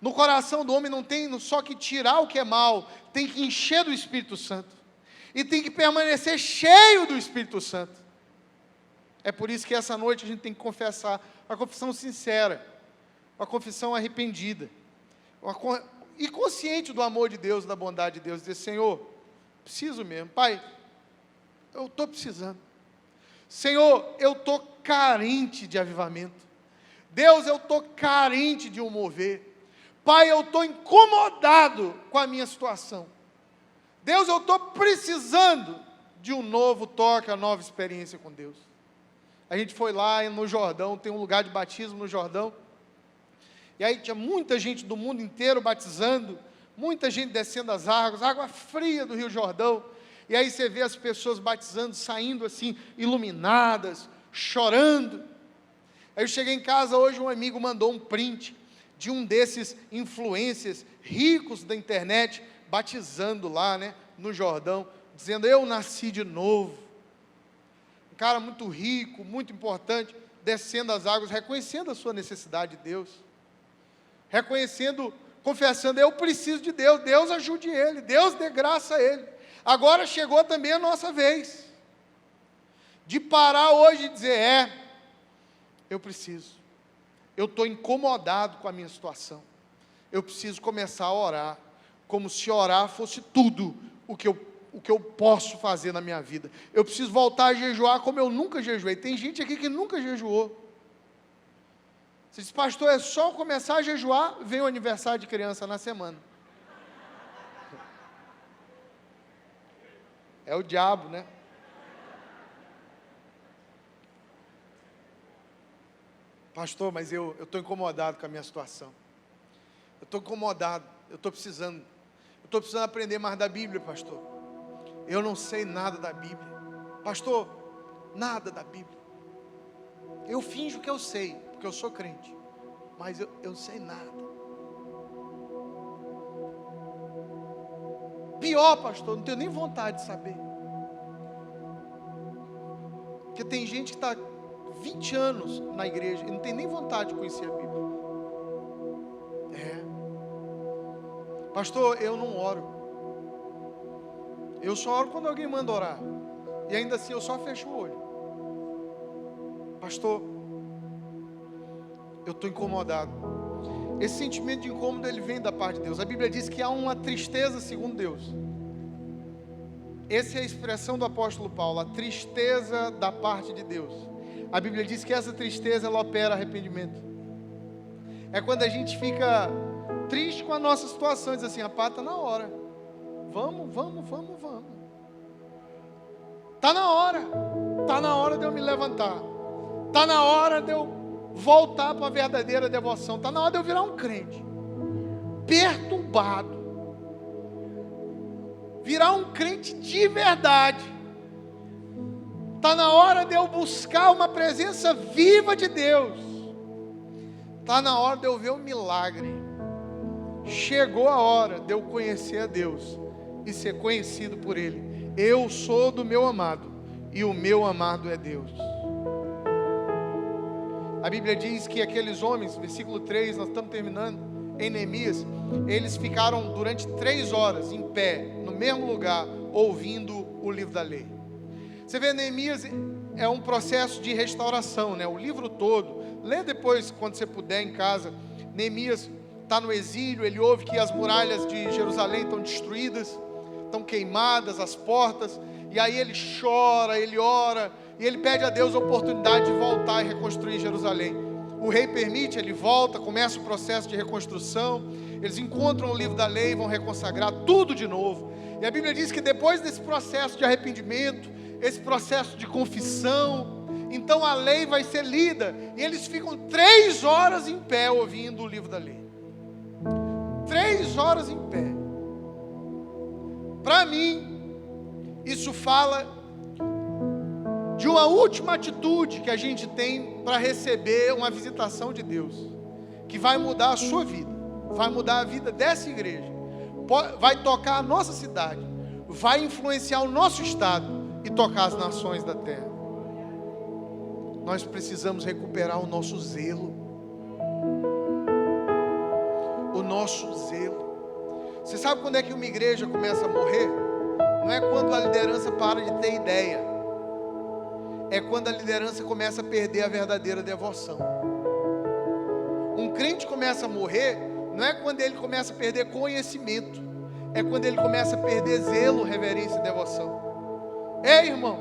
No coração do homem não tem só que tirar o que é mal, tem que encher do Espírito Santo. E tem que permanecer cheio do Espírito Santo. É por isso que essa noite a gente tem que confessar, uma confissão sincera, uma confissão arrependida, e consciente do amor de Deus, da bondade de Deus, dizer, Senhor, preciso mesmo, Pai, eu estou precisando. Senhor, eu estou carente de avivamento. Deus, eu estou carente de um mover. Pai, eu estou incomodado com a minha situação. Deus, eu estou precisando de um novo toque, uma nova experiência com Deus. A gente foi lá no Jordão, tem um lugar de batismo no Jordão, e aí tinha muita gente do mundo inteiro batizando, muita gente descendo as águas, água fria do Rio Jordão, e aí você vê as pessoas batizando, saindo assim, iluminadas, chorando. Aí eu cheguei em casa hoje, um amigo mandou um print de um desses influencers ricos da internet, batizando lá, né, no Jordão, dizendo, eu nasci de novo. Um cara muito rico, muito importante, descendo as águas, reconhecendo a sua necessidade de Deus, reconhecendo, confessando, eu preciso de Deus, Deus ajude ele, Deus dê graça a ele. Agora chegou também a nossa vez, de parar hoje e dizer, eu preciso, eu estou incomodado com a minha situação, eu preciso começar a orar, como se orar fosse tudo o que eu posso fazer na minha vida. Eu preciso voltar a jejuar como eu nunca jejuei. Tem gente aqui que nunca jejuou. Você diz, pastor, é só começar a jejuar, vem o aniversário de criança na semana. É o diabo, né? Pastor, mas eu estou incomodado com a minha situação. Eu estou incomodado, eu estou precisando aprender mais da Bíblia, pastor. Eu não sei nada da Bíblia. Pastor, nada da Bíblia. Eu finjo que eu sei, porque eu sou crente, mas eu sei nada. Pior, pastor, não tenho nem vontade de saber. Porque tem gente que está 20 anos na igreja e não tem nem vontade de conhecer a Bíblia. Pastor, eu não oro. Eu só oro quando alguém manda orar. E ainda assim eu só fecho o olho. Pastor, eu estou incomodado. Esse sentimento de incômodo, ele vem da parte de Deus. A Bíblia diz que há uma tristeza segundo Deus. Essa é a expressão do apóstolo Paulo, a tristeza da parte de Deus. A Bíblia diz que essa tristeza, ela opera arrependimento. É quando a gente fica triste com a nossa situação, diz assim, pá, está na hora. Vamos. Está na hora de eu me levantar. Está na hora de eu voltar para a verdadeira devoção. Está na hora de eu virar um crente perturbado, virar um crente de verdade. Está na hora de eu buscar uma presença viva de Deus. Está na hora de eu ver um milagre. Chegou a hora de eu conhecer a Deus e ser conhecido por Ele. Eu sou do meu amado e o meu amado é Deus. A Bíblia diz que aqueles homens, versículo 3, nós estamos terminando, em Neemias, eles ficaram durante 3 horas em pé, no mesmo lugar, ouvindo o livro da lei. Você vê, Neemias é um processo de restauração, né? O livro todo, lê depois quando você puder em casa. Neemias está no exílio, ele ouve que as muralhas de Jerusalém estão destruídas, estão queimadas as portas, e aí ele chora, ele ora, e ele pede a Deus a oportunidade de voltar e reconstruir Jerusalém. O rei permite, ele volta, começa o processo de reconstrução, eles encontram o livro da lei, vão reconsagrar tudo de novo. E a Bíblia diz que depois desse processo de arrependimento, esse processo de confissão, então a lei vai ser lida, e eles ficam 3 horas em pé ouvindo o livro da lei. 3 horas em pé. Para mim, isso fala de uma última atitude que a gente tem para receber uma visitação de Deus. que vai mudar a sua vida, vai mudar a vida dessa igreja, vai tocar a nossa cidade, vai influenciar o nosso estado e tocar as nações da terra. Nós precisamos recuperar o nosso zelo. O nosso zelo. Você sabe quando é que uma igreja começa a morrer? Não é quando a liderança para de ter ideia. É quando a liderança começa a perder a verdadeira devoção. Um crente começa a morrer, não é quando ele começa a perder conhecimento. É quando ele começa a perder zelo, reverência e devoção. Irmão,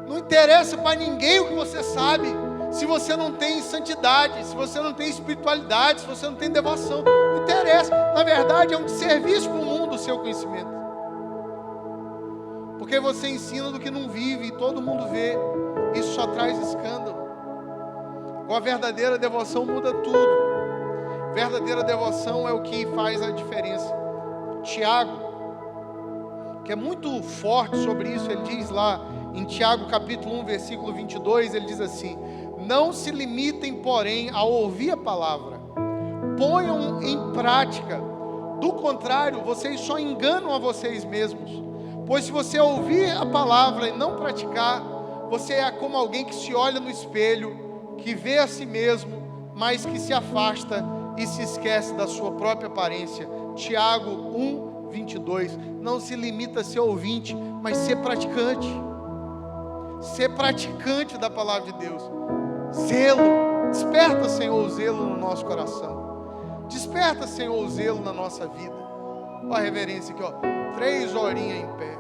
não interessa para ninguém o que você sabe, se você não tem santidade, se você não tem espiritualidade, se você não tem devoção. Não interessa, na verdade é um desserviço para o mundo o seu conhecimento, porque você ensina do que não vive e todo mundo vê. Isso só traz escândalo. Com a verdadeira devoção muda tudo. Verdadeira devoção é o que faz a diferença. Tiago, que é muito forte sobre isso, ele diz lá em Tiago capítulo 1, versículo 22, ele diz assim: não se limitem, porém, a ouvir a palavra, ponham em prática, do contrário, vocês só enganam a vocês mesmos. Pois se você ouvir a palavra e não praticar, você é como alguém que se olha no espelho, que vê a si mesmo, mas que se afasta e se esquece da sua própria aparência. Tiago 1, 22. Não se limita a ser ouvinte, mas ser praticante. Ser praticante da palavra de Deus. Zelo. Desperta, Senhor, o zelo no nosso coração. Desperta, Senhor, o zelo na nossa vida. Olha a reverência aqui, 3 horinhas em pé,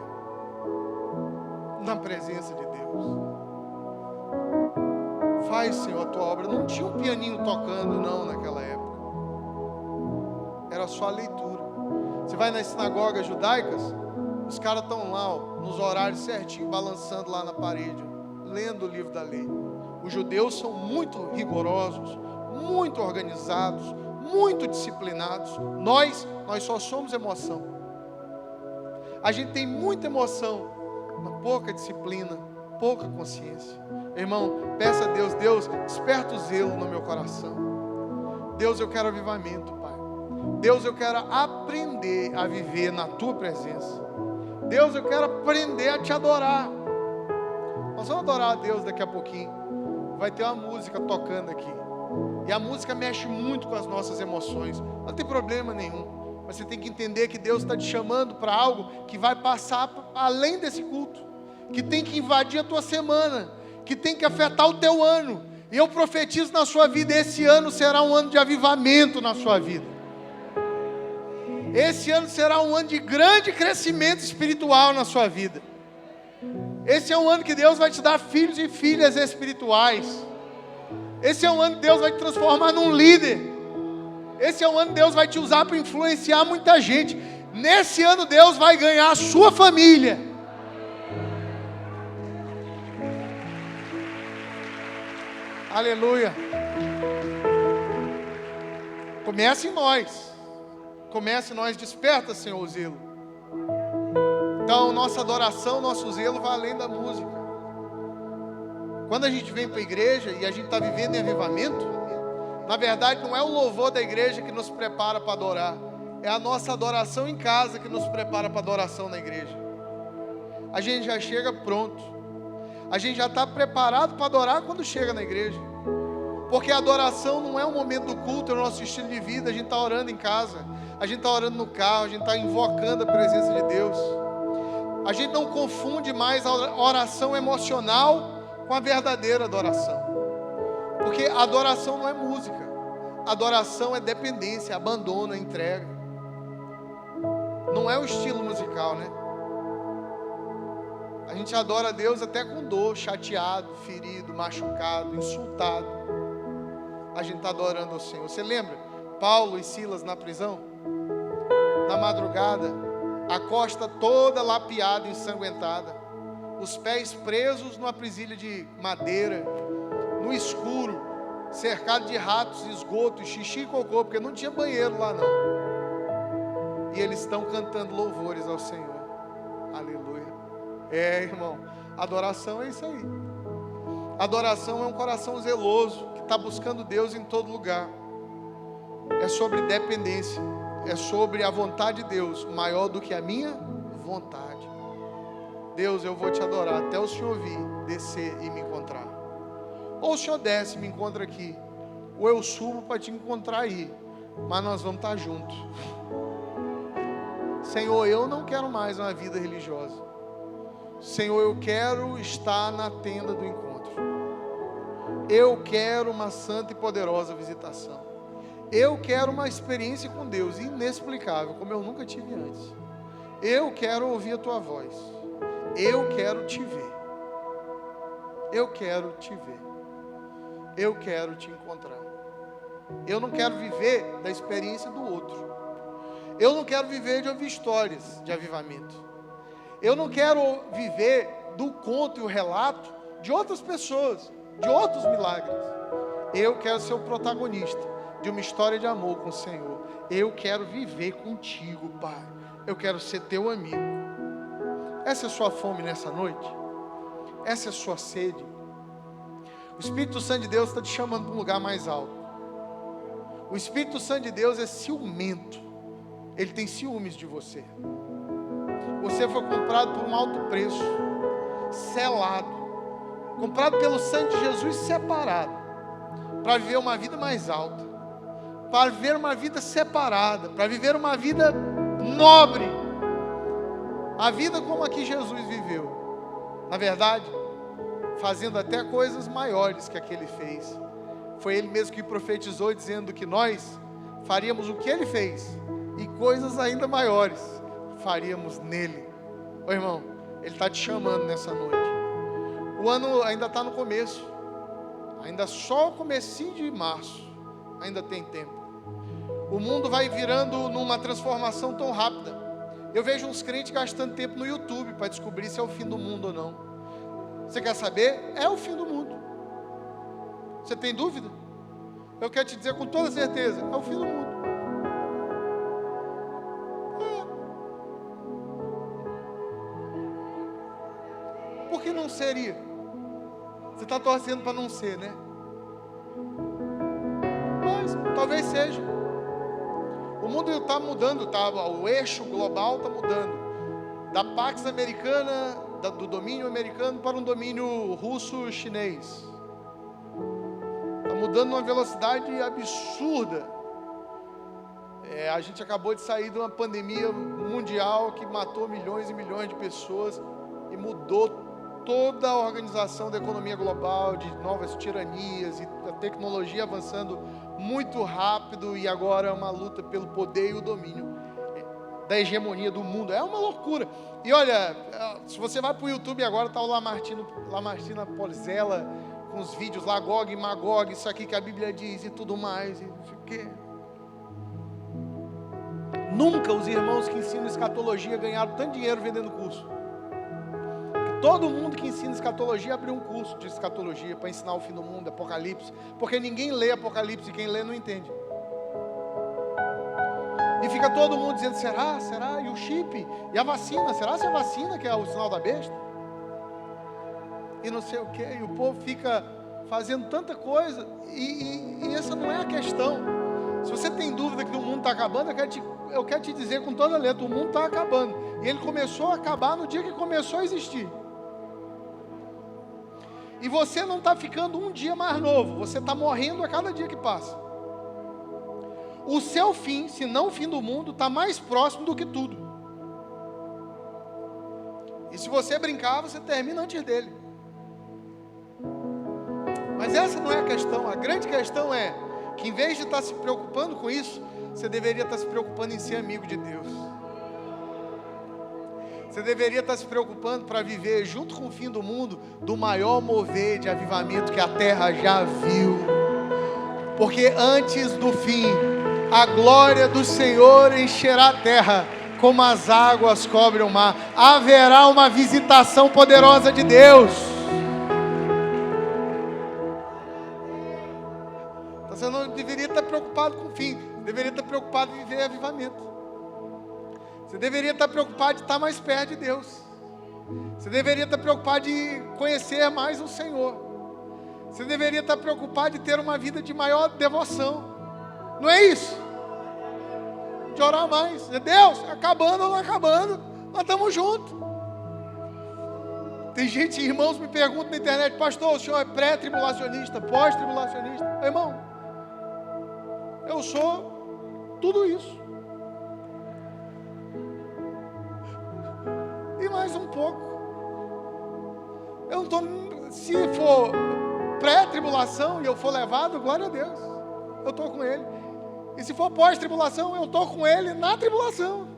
na presença de Deus. Faz, Senhor, a tua obra. Não tinha um pianinho tocando, não, naquela época. Era só a leitura. Você vai nas sinagogas judaicas, os caras estão lá, nos horários certinho, balançando lá na parede, lendo o livro da lei. Os judeus são muito rigorosos, muito organizados, muito disciplinados. Nós só somos emoção. A gente tem muita emoção, mas pouca disciplina, pouca consciência. Irmão, peça a Deus: Deus, desperta o zelo no meu coração. Deus, eu quero avivamento, Pai. Deus, eu quero aprender a viver na tua presença. Deus, eu quero aprender a te adorar. Nós vamos adorar a Deus daqui a pouquinho. Vai ter uma música tocando aqui. E a música mexe muito com as nossas emoções. Não tem problema nenhum. Mas você tem que entender que Deus está te chamando para algo que vai passar além desse culto, que tem que invadir a tua semana, que tem que afetar o teu ano. E eu profetizo na sua vida: esse ano será um ano de avivamento na sua vida. Esse ano será um ano de grande crescimento espiritual na sua vida. Esse é um ano que Deus vai te dar filhos e filhas espirituais. Esse é um ano que Deus vai te transformar num líder. Esse é um ano que Deus vai te usar para influenciar muita gente. Nesse ano Deus vai ganhar a sua família. Aleluia. Comece em nós. Comece em nós. Desperta, Senhor, o zelo. Então, nossa adoração, nosso zelo vai além da música. Quando a gente vem para a igreja e a gente está vivendo em avivamento, na verdade não é o louvor da igreja que nos prepara para adorar, é a nossa adoração em casa que nos prepara para a adoração na igreja. A gente já chega pronto, a gente já está preparado para adorar quando chega na igreja, porque a adoração não é o momento do culto, é o nosso estilo de vida. A gente está orando em casa, a gente está orando no carro, a gente está invocando a presença de Deus. A gente não confunde mais a oração emocional com a verdadeira adoração, porque a adoração não é música, a adoração é dependência, abandono, entrega. Não é o estilo musical, né? A gente adora a Deus até com dor, chateado, ferido, machucado, insultado. A gente está adorando ao Senhor. Você lembra Paulo e Silas na prisão? Na madrugada, a costa toda lapiada, ensanguentada, os pés presos numa presilha de madeira, no escuro, cercado de ratos, esgoto, xixi e cocô, porque não tinha banheiro lá não. E eles estão cantando louvores ao Senhor. Aleluia. Irmão, adoração é isso aí. Adoração é um coração zeloso, que está buscando Deus em todo lugar. É sobre dependência. É sobre a vontade de Deus, maior do que a minha vontade. Deus, eu vou te adorar até o Senhor vir, descer e me encontrar. Ou o Senhor desce e me encontra aqui, ou eu subo para te encontrar aí, mas nós vamos estar juntos. Senhor, eu não quero mais uma vida religiosa. Senhor, eu quero estar na tenda do encontro. Eu quero uma santa e poderosa visitação. Eu quero uma experiência com Deus inexplicável, como eu nunca tive antes. Eu quero ouvir a tua voz. Eu quero te ver. Eu quero te ver. Eu quero te encontrar. Eu não quero viver da experiência do outro. Eu não quero viver de ouvir histórias de avivamento. Eu não quero viver do conto e o relato de outras pessoas, de outros milagres. Eu quero ser o protagonista de uma história de amor com o Senhor. Eu quero viver contigo, Pai. Eu quero ser teu amigo. Essa é a sua fome nessa noite? Essa é a sua sede? O Espírito Santo de Deus está te chamando para um lugar mais alto. O Espírito Santo de Deus é ciumento. Ele tem ciúmes de você. Você foi comprado por um alto preço, selado, comprado pelo sangue de Jesus, separado, para viver uma vida mais alta, para viver uma vida separada, para viver uma vida nobre, a vida como a que Jesus viveu. Na verdade, fazendo até coisas maiores que a que ele fez. Foi ele mesmo que profetizou, dizendo que nós faríamos o que ele fez, e coisas ainda maiores faríamos nele. Ô irmão, ele está te chamando nessa noite. O ano ainda está no começo, ainda só o comecinho de março, ainda tem tempo. O mundo vai virando numa transformação tão rápida. Eu vejo uns crentes gastando tempo no YouTube para descobrir se é o fim do mundo ou não. Você quer saber? É o fim do mundo. Você tem dúvida? Eu quero te dizer com toda certeza, é o fim do mundo. Por que não seria? Você está torcendo para não ser, né? Mas talvez seja. O mundo está mudando, tá? O eixo global está mudando. Da Pax Americana, do domínio americano para um domínio russo-chinês. Está mudando numa velocidade absurda. A gente acabou de sair de uma pandemia mundial que matou milhões e milhões de pessoas e mudou toda a organização da economia global, de novas tiranias, e a tecnologia avançando muito rápido, e agora é uma luta pelo poder e o domínio da hegemonia do mundo. É uma loucura. E olha, se você vai para o YouTube agora, está o Lamartine Porzella com os vídeos lá, Gog e Magog, isso aqui que a Bíblia diz e tudo mais, e não sei o quê. Nunca os irmãos que ensinam escatologia ganharam tanto dinheiro vendendo curso. Todo mundo que ensina escatologia abriu um curso de escatologia para ensinar o fim do mundo, Apocalipse, porque ninguém lê Apocalipse e quem lê não entende. E fica todo mundo dizendo, será? Será? E o chip? E a vacina? Será se a vacina que é o sinal da besta? E não sei o que. E o povo fica fazendo tanta coisa. E essa não é a questão. Se você tem dúvida que o mundo está acabando, eu quero te dizer com toda a letra, o mundo está acabando. E ele começou a acabar no dia que começou a existir. E você não está ficando um dia mais novo, você está morrendo a cada dia que passa. O seu fim, se não o fim do mundo, está mais próximo do que tudo. E se você brincar, você termina antes dele. Mas essa não é a questão. A grande questão é que em vez de estar se preocupando com isso, você deveria estar se preocupando em ser amigo de Deus. Você deveria estar se preocupando para viver junto com o fim do mundo do maior mover de avivamento que a terra já viu. Porque antes do fim, a glória do Senhor encherá a terra como as águas cobrem o mar. Haverá uma visitação poderosa de Deus. Então você não deveria estar preocupado com o fim, deveria estar preocupado em viver avivamento. Você deveria estar preocupado de estar mais perto de Deus. Você deveria estar preocupado de conhecer mais o Senhor. Você deveria estar preocupado de ter uma vida de maior devoção. Não é isso? De orar mais. Deus, acabando ou não acabando, nós estamos juntos. Tem gente, irmãos me perguntam na internet: pastor, o senhor é pré-tribulacionista, pós-tribulacionista? Irmão, eu sou tudo isso. E mais um pouco. Eu não estou, se for pré-tribulação e eu for levado, glória a Deus, eu estou com Ele. E se for pós-tribulação, eu estou com Ele na tribulação.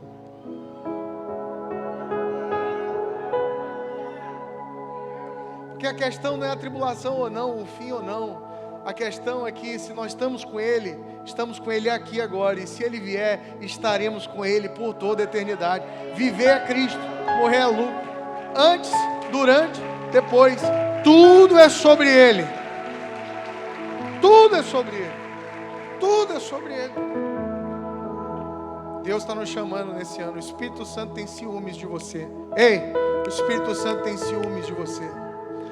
Porque a questão não é a tribulação ou não, o fim ou não. A questão é que se nós estamos com Ele aqui agora. E se Ele vier, estaremos com Ele por toda a eternidade. Viver é Cristo, morrer é lucro. Antes, durante, depois, tudo é sobre Ele. Tudo é sobre Ele. Tudo é sobre Ele. Deus está nos chamando nesse ano. O Espírito Santo tem ciúmes de você. Ei, o Espírito Santo tem ciúmes de você.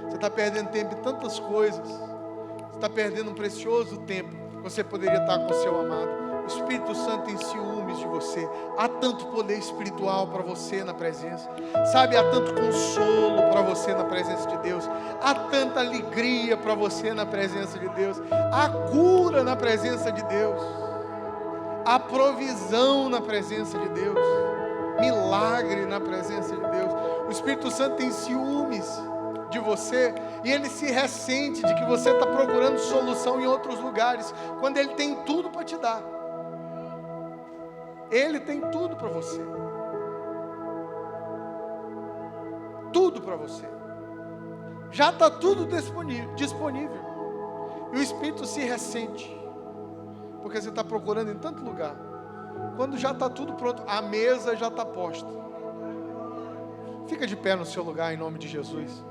Você está perdendo tempo em tantas coisas. Você está perdendo um precioso tempo que você poderia estar com o seu amado. O Espírito Santo tem ciúmes de você. Há tanto poder espiritual para você na presença. Sabe, há tanto consolo para você na presença de Deus. Há tanta alegria para você na presença de Deus. Há cura na presença de Deus. Há provisão na presença de Deus. Milagre na presença de Deus. O Espírito Santo tem ciúmes de você, e ele se ressente de que você está procurando solução em outros lugares, quando ele tem tudo para te dar. Ele tem tudo para você. Tudo para você. Já está tudo disponível. E o Espírito se ressente, porque você está procurando em tanto lugar. Quando já está tudo pronto, a mesa já está posta. Fica de pé no seu lugar em nome de Jesus.